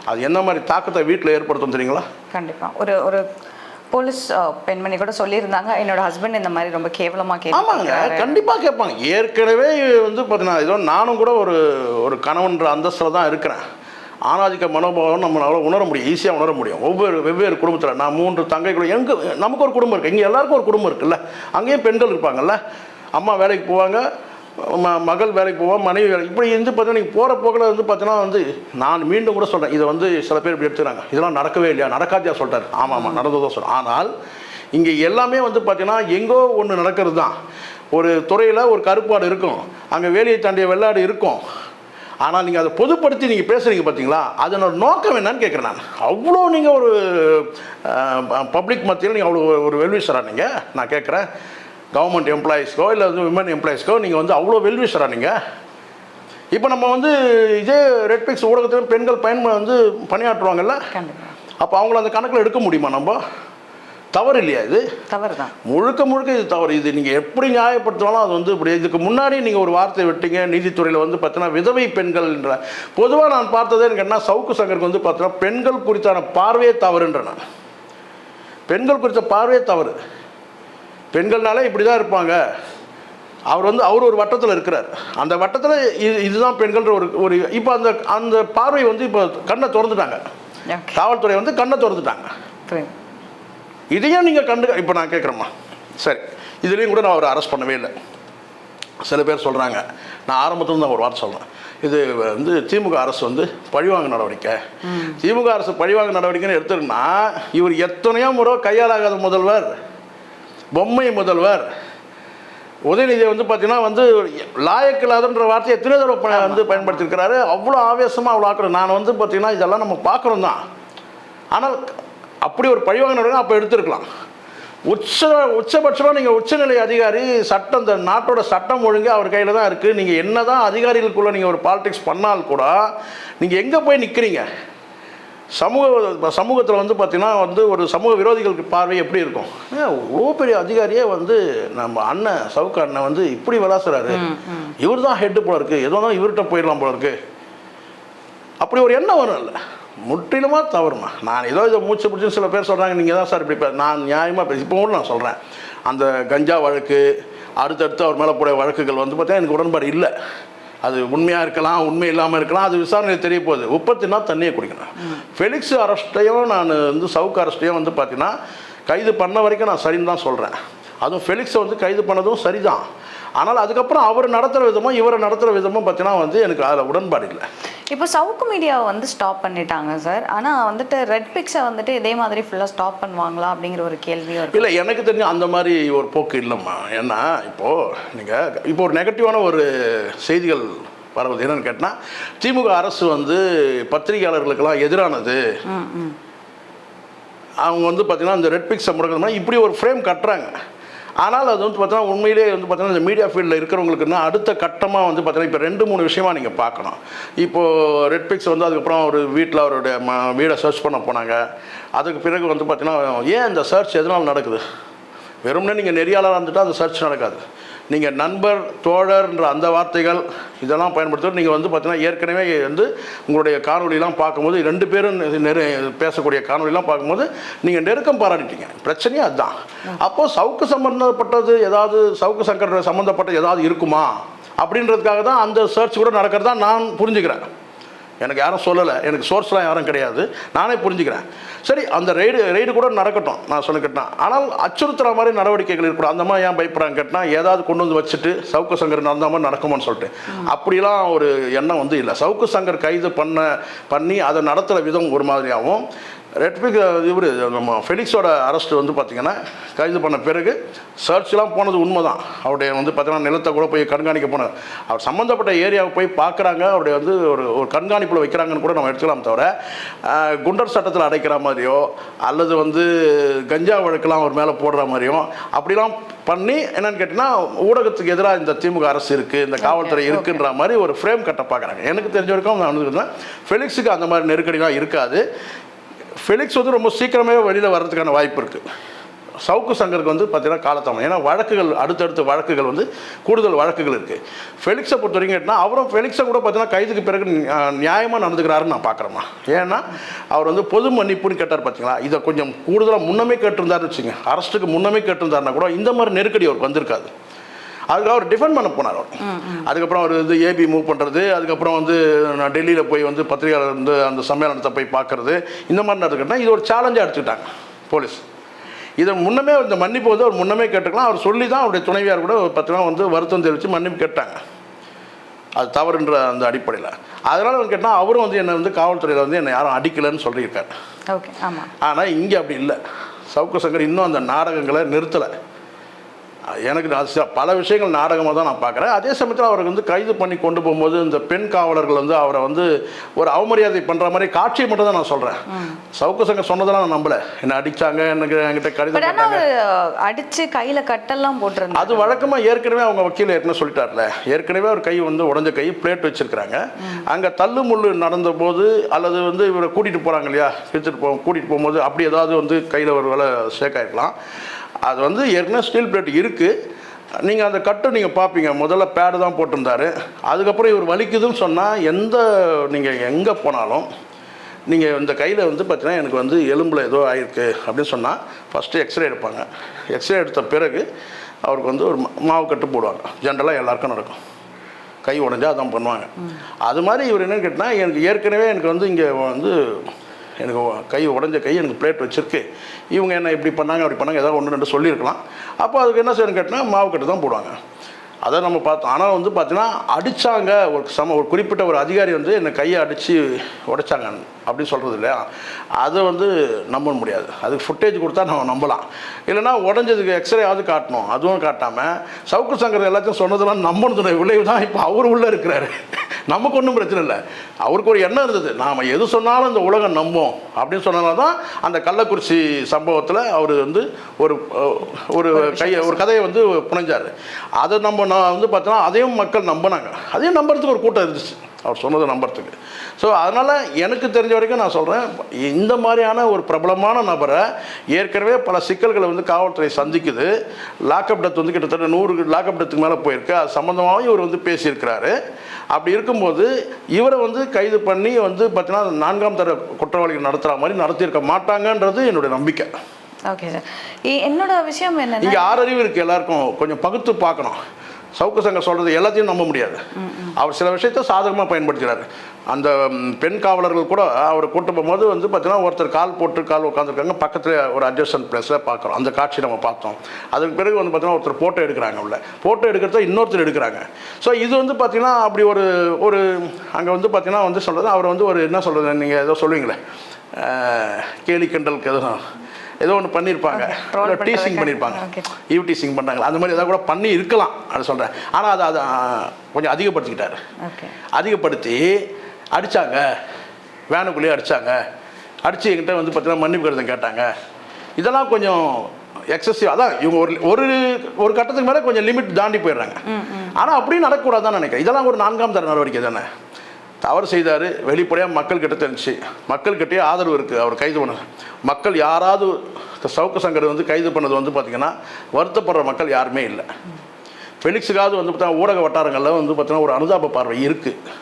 அது என்ன மாதிரி தாக்கத்தை வீட்டில் ஏற்படுத்தும் தெரியுங்களா? கண்டிப்பாக. ஒரு போலீஸ் பெண்மணி கூட சொல்லியிருந்தாங்க, என்னோட ஹஸ்பண்ட் இந்த மாதிரி ரொம்ப கேவலமாக கேட்பாங்க. ஆமாங்க, கண்டிப்பாக கேட்பாங்க. ஏற்கனவே வந்து பார்த்தீங்கன்னா இதோ நானும் கூட ஒரு கணவன்ற அந்தஸ்தில் தான் இருக்கிறேன். ஆணாதிக்க மனோபாவம் நம்மளால் உணர முடியும், ஈஸியாக உணர முடியும். வெவ்வேறு குடும்பத்தில் நான் 3 தங்கைகளும், நமக்கு ஒரு குடும்பம் இருக்குது, இங்கே எல்லாருக்கும் ஒரு குடும்பம் இருக்குல்ல. அங்கேயும் பெண்கள் இருப்பாங்கல்ல, அம்மா வேலைக்கு போவாங்க, மகள் வேலைக்கு போவாங்க, மனைவி வேலை, இப்படி இருந்து பார்த்தீங்கன்னா நீங்கள் போகிற போக்கில் வந்து பார்த்தீங்கன்னா வந்து நான் மீண்டும் கூட சொல்கிறேன், இதை வந்து சில பேர் இப்படி எடுத்துக்கிறாங்க, இதெல்லாம் நடக்கவே இல்லையா, நடக்காதியா சொல்லிட்டாரு. ஆமாம் நடந்ததான் சொல்கிறேன். ஆனால் இங்கே எல்லாமே வந்து பார்த்தீங்கன்னா எங்கோ ஒன்று நடக்கிறது தான். ஒரு துறையில் ஒரு கருப்பாடு இருக்கும், அங்கே வேலையை தாண்டிய வெள்ளாடு இருக்கும். ஆனால் நீங்கள் அதை பொதுப்படுத்தி நீங்கள் பேசுகிறீங்க பார்த்தீங்களா, அதனோட நோக்கம் என்னன்னு கேட்குறேன் நான். அவ்வளோ நீங்கள் ஒரு பப்ளிக் மத்தியில் நீங்கள் அவ்வளோ ஒரு வெல்விஷராக நீங்கள், நான் கேட்குறேன், கவர்மெண்ட் எம்ப்ளாயீஸ்க்கோ இல்லை வந்து விமன் எம்ப்ளாயீஸ்க்கோ நீங்கள் வந்து அவ்வளோ வெல்விஷராக நீங்கள். இப்போ நம்ம வந்து இதே ரெட்பிக்ஸ் ஊடகத்திலும் பெண்கள் வந்து பணியாற்றுவாங்கல்ல, அப்போ அவங்கள அந்த கணக்கில் எடுக்க முடியுமா? நம்ம தவறு இல்லையா? இது தவறு தான், முழுக்க இது தவறு. இது நீங்கள் எப்படி நியாயப்படுத்தினாலும் அது வந்து இப்படி. இதுக்கு முன்னாடி நீங்கள் ஒரு வார்த்தை விட்டீங்க, நீதித்துறையில் வந்து பார்த்தீங்கன்னா விதவை பெண்கள் என்ற, பொதுவாக நான் பார்த்ததே எனக்கு என்ன, சவுக்கு சங்கருக்கு வந்து பார்த்தீங்கன்னா பெண்கள் குறித்தான பார்வையே தவறுன்ற. நான் பெண்கள் குறித்த பார்வையே தவறு. பெண்கள்னாலே இப்படி தான் இருப்பாங்க. அவர் ஒரு வட்டத்தில் இருக்கிறார், அந்த வட்டத்தில் இதுதான் பெண்கள்ன்ற ஒரு இப்போ அந்த பார்வை வந்து இப்போ கண்ணை திறந்துட்டாங்க, காவல்துறை வந்து கண்ணை திறந்துட்டாங்க. இதையும் நீங்கள் இப்போ நான் கேட்குறேம்மா, சரி, இதுலேயும் கூட நான் அவரை அரெஸ்ட் பண்ணவே இல்லை. சில பேர் சொல்கிறாங்க, நான் ஆரம்பத்தில் தான் ஒரு வார்த்தை சொல்கிறேன், இது வந்து திமுக அரசு வந்து பழிவாங்க நடவடிக்கை. திமுக அரசு பழிவாங்க நடவடிக்கைன்னு எடுத்துருன்னா, இவர் எத்தனையோ முறை கையாளாகாத முதல்வர், பொம்மை முதல்வர், உதயநிதியை வந்து பார்த்தீங்கன்னா வந்து லாயக்கில்லாதன்ற வார்த்தையை எத்தனை தடவை வந்து பயன்படுத்தியிருக்கிறாரு. அவ்வளோ ஆவேசமாக அவ்வளோ ஆக்குறோம். நான் வந்து பார்த்தீங்கன்னா இதெல்லாம் நம்ம பார்க்குறோம் தான். ஆனால் அப்படி ஒரு பழிவாங்க நடவடிக்கை அப்போ எடுத்துருக்கலாம். உச்சபட்சமாக நீங்கள் உச்சநிலை அதிகாரி சட்டம், இந்த நாட்டோட சட்டம் ஒழுங்கு அவர் கையில் தான் இருக்குது. நீங்கள் என்ன தான் அதிகாரிகளுக்குள்ளே நீங்கள் ஒரு பாலிடிக்ஸ் பண்ணால் கூட நீங்கள் எங்கே போய் நிற்கிறீங்க? சமூகத்தில் வந்து பார்த்திங்கன்னா வந்து ஒரு சமூக விரோதிகளுக்கு பார்வை எப்படி இருக்கும்? இவ்வளோ பெரிய அதிகாரியே வந்து நம்ம அண்ணன் சவுக்கு அண்ணன் வந்து இப்படி விளாசுறாரு, இவர் தான் ஹெட்டு போல இருக்குது, எதோ தான் இவர்கிட்ட போயிடலாம் போல இருக்குது, அப்படி ஒரு எண்ணம் வரும். இல்லை, முற்றிலுமாக தவறுமா. நான் ஏதோ இதை மூச்சு பிடிச்சி சில பேர் சொல்கிறாங்க நீங்கள் தான் சார் இப்படி நான் நியாயமாக பேசி இப்போ கூட நான் சொல்கிறேன். அந்த கஞ்சா வழக்கு அடுத்தடுத்து அவர் மேலே போட வழக்குகள் வந்து பார்த்தா எனக்கு உடன்பாடு இல்லை. அது உண்மையாக இருக்கலாம், உண்மை இல்லாமல் இருக்கலாம், அது விசாரணையில் தெரிய போகுது. உப்பத்தினா தண்ணியை குடிக்கணும். ஃபெலிக்ஸ் அரெஸ்ட்டையும் நான் வந்து சவுக்கு அரெஸ்ட்டையும் வந்து பார்த்தீங்கன்னா கைது பண்ண வரைக்கும் நான் சரின்னு தான் சொல்கிறேன். அதுவும் ஃபெலிக்ஸை வந்து கைது பண்ணதும் சரிதான். ஆனால் அதுக்கப்புறம் அவர் நடத்துகிற விதமும் இவரை நடத்துகிற விதமும் பார்த்தீங்கன்னா வந்து எனக்கு அதில் உடன்பாடு இல்லை. இப்போ சவுக்கு மீடியாவை வந்து ஸ்டாப் பண்ணிட்டாங்க சார். ஆனால் வந்துட்டு ரெட் பிக்ஸை வந்துட்டு இதே மாதிரி ஃபுல்லாக ஸ்டாப் பண்ணுவாங்களா அப்படிங்கிற ஒரு கேள்வியும் இருக்குது. இல்லை, எனக்கு தெரிஞ்ச அந்த மாதிரி ஒரு போக்கு இல்லைம்மா. ஏன்னா இப்போ ஒரு நெகட்டிவான ஒரு செய்திகள் பரவுது. என்னன்னு கேட்டால் திமுக அரசு வந்து பத்திரிகையாளர்களுக்கெல்லாம் எதிரானது. அவங்க வந்து பார்த்தீங்கன்னா இந்த ரெட் பிக்ஸை முடக்கணும்னா இப்படி ஒரு ஃப்ரேம் கட்டுறாங்க. ஆனால் அது வந்து பார்த்தீங்கன்னா உண்மையிலேயே வந்து பார்த்தீங்கன்னா இந்த மீடியா ஃபீல்டில் இருக்கிறவங்களுக்குன்னா அடுத்த கட்டமாக வந்து பார்த்தீங்கன்னா இப்போ 2-3 விஷயமா நீங்கள் பார்க்கணும். இப்போது ரெட் பிக்ஸ் வந்து அதுக்கப்புறம் ஒரு வீட்டில் அவருடைய வீடை சர்ச் பண்ண போனாங்க. அதுக்கு பிறகு வந்து பார்த்தீங்கன்னா ஏன் இந்த சர்ச் எதனால் நடக்குது? வெறும்னே நீங்கள் நெறியாளராக இருந்துட்டால் அந்த சர்ச் நடக்காது. நீங்கள் நண்பர், தோழர்ன்ற அந்த வார்த்தைகள் இதெல்லாம் பயன்படுத்த நீங்கள் வந்து பார்த்தீங்கன்னா ஏற்கனவே வந்து உங்களுடைய காணொலியெலாம் பார்க்கும்போது 2 பேரும் பேசக்கூடிய காணொலியெலாம் பார்க்கும்போது நீங்கள் நெருக்கம் பாராட்டிட்டீங்க. பிரச்சனையே அதுதான். அப்போது சவுக்கு சம்மந்தப்பட்டது ஏதாவது, சவுக்கு சங்கர் சம்மந்தப்பட்டது ஏதாவது இருக்குமா அப்படின்றதுக்காக தான் அந்த சர்ச் கூட நடக்கிறதா நான் புரிஞ்சுக்கிறேன். எனக்கு யாரும் சொல்லலை, எனக்கு சோர்ஸ்லாம் யாரும் கிடையாது, நானே புரிஞ்சுக்கிறேன். சரி, அந்த ரெய்டு கூட நடக்கட்டும், நான் சொல்ல கேட்டேன். ஆனால் அச்சுறுத்துற மாதிரி நடவடிக்கைகள் இருக்கக்கூடாது. அந்த மாதிரி ஏன் பயப்படுறாங்க கேட்டால் ஏதாவது கொண்டு வந்து வச்சுட்டு சவுக்கு சங்கர் நடந்த மாதிரி நடக்குமான்னு சொல்லிட்டு அப்படிலாம் ஒரு எண்ணம் வந்து இல்லை. சவுக்கு சங்கர் கைது பண்ணி அதை நடத்துகிற விதம் ஒரு மாதிரியாகவும், ரெட்பிக் இவர் நம்ம ஃபெலிக்ஸோட அரெஸ்ட் வந்து பார்த்திங்கன்னா கைது பண்ண பிறகு சர்ச்லாம் போனது உண்மை தான். அவருடைய வந்து பார்த்திங்கன்னா நிலத்தை கூட போய் கண்காணிக்க போனார். அவர் சம்மந்தப்பட்ட ஏரியாவை போய் பார்க்குறாங்க, அவருடைய வந்து ஒரு கண்காணிப்பில் வைக்கிறாங்கன்னு கூட நம்ம எடுத்துக்கலாம். தவிர குண்டர் சட்டத்தில் அடைக்கிற மாதிரியோ அல்லது வந்து கஞ்சா வழக்கெல்லாம் அவர் மேலே போடுற மாதிரியும் அப்படிலாம் பண்ணி என்னன்னு கேட்டிங்கன்னா ஊடகத்துக்கு எதிராக இந்த திமுக அரசு இருக்குது, இந்த காவல்துறை இருக்குன்ற மாதிரி ஒரு ஃப்ரேம் கட்ட பார்க்குறாங்க. எனக்கு தெரிஞ்ச வரைக்கும் நான் வந்து ஃபெலிக்ஸுக்கு அந்த மாதிரி நெருக்கடிலாம் இருக்காது. ஃபெலிக்ஸ் வந்து ரொம்ப சீக்கிரமே வெளியில் வர்றதுக்கான வாய்ப்பு இருக்குது. சவுக்கு சங்கருக்கு வந்து பார்த்தீங்கன்னா காலத்தாமம். ஏன்னா வழக்குகள், அடுத்தடுத்த வழக்குகள் வந்து கூடுதல் வழக்குகள் இருக்குது. ஃபெலிக்ஸை பொறுத்த வரைக்கும் கேட்டால் அவரும் ஃபெலிக்ஸை கூட பார்த்தீங்கன்னா கைதுக்கு பிறகு நியாயமாக நடந்துக்கிறாருன்னு நான் பார்க்குறேம்மா. ஏன்னா அவர் வந்து பொது மன்னிப்புன்னு கேட்டார் பார்த்தீங்களா, இதை கொஞ்சம் கூடுதலாக முன்னமே கேட்டிருந்தாருன்னு வச்சுங்க, அரெஸ்ட்டுக்கு முன்னமே கேட்டிருந்தாருன்னா கூட இந்த மாதிரி நெருக்கடி அவருக்கு வந்திருக்காது. அதுக்காக அவர் டிஃபெண்ட் பண்ண போனார் அவர். அதுக்கப்புறம் அவர் வந்து ஏபி மூவ் பண்ணுறது, அதுக்கப்புறம் வந்து நான் டெல்லியில் போய் வந்து பத்திரிகையாளர் வந்து அந்த சம்மேளனத்தை போய் பார்க்குறது, இந்த மாதிரி நடந்துக்கிட்டால் இது ஒரு சேலஞ்சாக எடுத்துக்கிட்டாங்க போலீஸ். இதை முன்னமே இந்த மன்னிப்பு வந்து அவர் முன்னமே கேட்டுக்கலாம். அவர் சொல்லி தான் அவருடைய துணைவியார் கூட 10 நாள் வந்து வருத்தம் தெரிவித்து மன்னிப்பு கேட்டாங்க. அது தவறுன்ற அந்த அடிப்படையில். அதனால் அவர் கேட்டால் அவரும் வந்து என்னை வந்து காவல்துறையில் வந்து என்னை யாரும் அடிக்கலைன்னு சொல்லியிருக்காரு. ஓகே, ஆமாம். ஆனால் இங்கே அப்படி இல்லை. சவுக்கு சங்கர் இன்னும் அந்த நாடகங்களை நிறுத்தலை. எனக்கு பல விஷயங்கள் நாடகமாக தான் நான் பார்க்குறேன். அதே சமயத்தில் அவருக்கு வந்து கைது பண்ணி கொண்டு போகும்போது இந்த பெண் காவலர்கள் வந்து அவரை வந்து ஒரு அவமரியாதை பண்ணுற மாதிரி காட்சியை மட்டும் தான் நான் சொல்கிறேன். சவுக்கு சங்கர் சொன்னதெல்லாம் நான் நம்பலை. என்ன அடித்தாங்க, என்கிட்ட கடிதம் அடித்து கையில் கட்டெல்லாம் போட்டுருந்தாங்க. அது வழக்கமாக ஏற்கனவே அவங்க வக்கீல் ஏற்கனவே சொல்லிட்டார்ல, ஏற்கனவே ஒரு கை வந்து உடஞ்ச கை பிளேட் வச்சுருக்கிறாங்க. அங்கே தள்ளு முள்ளு நடந்த போது அல்லது வந்து இவரை கூட்டிகிட்டு போகிறாங்க இல்லையா, கூட்டிகிட்டு போகும்போது அப்படி ஏதாவது வந்து கையில் ஒரு வேலை ஷேக் ஆகிருக்கலாம். அது வந்து ஏற்கனவே ஸ்டீல் பிளேட் இருக்குது. நீங்கள் அந்த கட்டை நீங்கள் பார்ப்பீங்க, முதல்ல பேடு தான் போட்டிருந்தாரு. அதுக்கப்புறம் இவர் வலிக்குதுன்னு சொன்னால் நீங்கள் எங்கே போனாலும் நீங்கள் இந்த கையில் வந்து பார்த்தீங்கன்னா எனக்கு வந்து எலும்பில் ஏதோ ஆகிருக்கு அப்படின்னு சொன்னால் ஃபஸ்ட்டு எக்ஸ்ரே எடுப்பாங்க. எக்ஸ்ரே எடுத்த பிறகு அவருக்கு வந்து ஒரு மாவு கட்டு போடுவாங்க. ஜென்ரலாக எல்லாருக்கும் நடக்கும், கை உடஞ்சா அதான் பண்ணுவாங்க. அது மாதிரி இவர் என்னன்னு கேட்டால் எனக்கு ஏற்கனவே எனக்கு வந்து இங்கே வந்து எனக்கு கை உடஞ்ச கை, எனக்கு பிளேட் வச்சுருக்கு, இவங்க என்ன இப்படி பண்ணாங்க அப்படி பண்ணாங்க ஏதாவது 1-2 சொல்லியிருக்கலாம். அப்போ அதுக்கு என்ன செய்யணும்னு கேட்டால் மாவு கட்டு தான் போடுவாங்க. அதை நம்ம பார்த்தோம். ஆனால் வந்து பார்த்தீங்கன்னா அடித்தாங்க, ஒரு குறிப்பிட்ட ஒரு அதிகாரி வந்து என்னை கையை அடித்து உடைச்சாங்க அப்படின்னு சொல்கிறது இல்லையா, அதை வந்து நம்ப முடியாது. அதுக்கு ஃபுட்டேஜ் கொடுத்தா நம்ம நம்பலாம். இல்லைனா உடஞ்சதுக்கு எக்ஸ்ரேயாவது காட்டணும், அதுவும் காட்டாமல் சவுக்கு சங்கர் எல்லாத்தையும் சொன்னதெல்லாம் நம்பணுடைய விளைவு தான் இப்போ அவர் உள்ளே இருக்கிறாரு. நமக்கு ஒன்றும் பிரச்சனை இல்லை. அவருக்கு ஒரு எண்ணம் இருந்தது, நாம் எது சொன்னாலும் இந்த உலகம் நம்பும் அப்படின்னு சொன்னனால தான் அந்த கள்ளக்குறிச்சி சம்பவத்தில் அவர் வந்து ஒரு ஒரு கதையை வந்து புனைஞ்சார். அதை நான் வந்து பார்த்தோன்னா அதையும் மக்கள் நம்பினாங்க, அதையும் நம்புறதுக்கு ஒரு கூட்டம் இருந்துச்சு அவர் சொன்னதை நம்புறதுக்கு. ஸோ அதனால் எனக்கு தெரிஞ்ச வரைக்கும் நான் சொல்கிறேன், இந்த மாதிரியான ஒரு பிரபலமான நபரை ஏற்கனவே பல சிக்கல்களை வந்து காவல்துறை சந்திக்குது. லாக்அப் டெத் வந்து கிட்டத்தட்ட 100 லாக்அப் டெத்துக்கு மேலே போயிருக்கு. அது சம்மந்தமாகவும் இவர் வந்து பேசியிருக்கிறாரு. அப்படி இருக்கும்போது இவரை வந்து கைது பண்ணி வந்து பார்த்தீங்கன்னா 4ஆம் தர குற்றவாளிகள் நடத்துகிற மாதிரி நடத்தியிருக்க மாட்டாங்கன்றது என்னுடைய நம்பிக்கை. ஓகே சார், என்னோட விஷயம் என்ன, இங்கே ஆறறிவு இருக்குது, எல்லாருக்கும் கொஞ்சம் பகுத்து பார்க்கணும். சவுக்கு சங்கர் சொல்கிறது எல்லாத்தையும் நம்ப முடியாது. அவர் சில விஷயத்தை சாதகமாக பயன்படுத்துகிறார். அந்த பெண் காவலர்கள் கூட அவரை கூட்டு போகும்போது வந்து பார்த்தீங்கன்னா ஒருத்தர் கால் உட்காந்துருக்காங்க, பக்கத்தில் ஒரு அட்ஜஸ்டன் பிளேஸில் பார்க்குறோம். அந்த காட்சி நம்ம பார்த்தோம். அதுக்கு பிறகு வந்து பார்த்தீங்கன்னா ஒருத்தர் ஃபோட்டோ எடுக்கிறாங்க, உள்ள ஃபோட்டோ எடுக்கிறத இன்னொருத்தர் எடுக்கிறாங்க. ஸோ இது வந்து பார்த்தீங்கன்னா அப்படி ஒரு அங்கே வந்து பார்த்தீங்கன்னா வந்து சொல்கிறது அவர் வந்து ஒரு என்ன சொல்கிறது, நீங்கள் ஏதோ சொல்லுவீங்களே கேலி கிண்டலுக்கு ஏதோ ஒன்று பண்ணியிருப்பாங்க, டீசிங் பண்ணியிருப்பாங்க, டீசிங் பண்ணாங்களா, அந்த மாதிரி ஏதாவது கூட பண்ணி இருக்கலாம் அது சொல்கிறேன். ஆனால் அதை கொஞ்சம் அதிகப்படுத்திக்கிட்டார். அதிகப்படுத்தி அடித்தாங்க, வேனுக்குள்ளேயே அடித்தாங்க, அடித்து என்கிட்ட வந்து பார்த்தீங்கன்னா மன்னிப்பு கடிதம் கேட்டாங்க. இதெல்லாம் கொஞ்சம் எக்ஸசிவ். அதான் இவங்க ஒரு கட்டத்துக்கு மேலே கொஞ்சம் லிமிட் தாண்டி போயிடுறாங்க. ஆனால் அப்படியும் நடக்கக்கூடாதுன்னு நினைக்கிறேன். இதெல்லாம் ஒரு 4ஆம் தர நடவடிக்கை தானே. தவறு செய்தார், வெளிப்படையாக மக்கள்கிட்ட தெரிஞ்சு, மக்கள்கிட்டயே ஆதரவு இருக்குது அவர் கைது பண்ண. மக்கள் யாராவது சவுக்கு சங்கர் வந்து கைது பண்ணது வந்து பார்த்திங்கன்னா வருத்தப்படுற மக்கள் யாருமே இல்லை. ஃபெலிக்ஸுக்காவது வந்து பார்த்தா ஊடக வட்டாரங்களில் வந்து பார்த்தீங்கன்னா ஒரு அனுதாப பார்வை இருக்குது,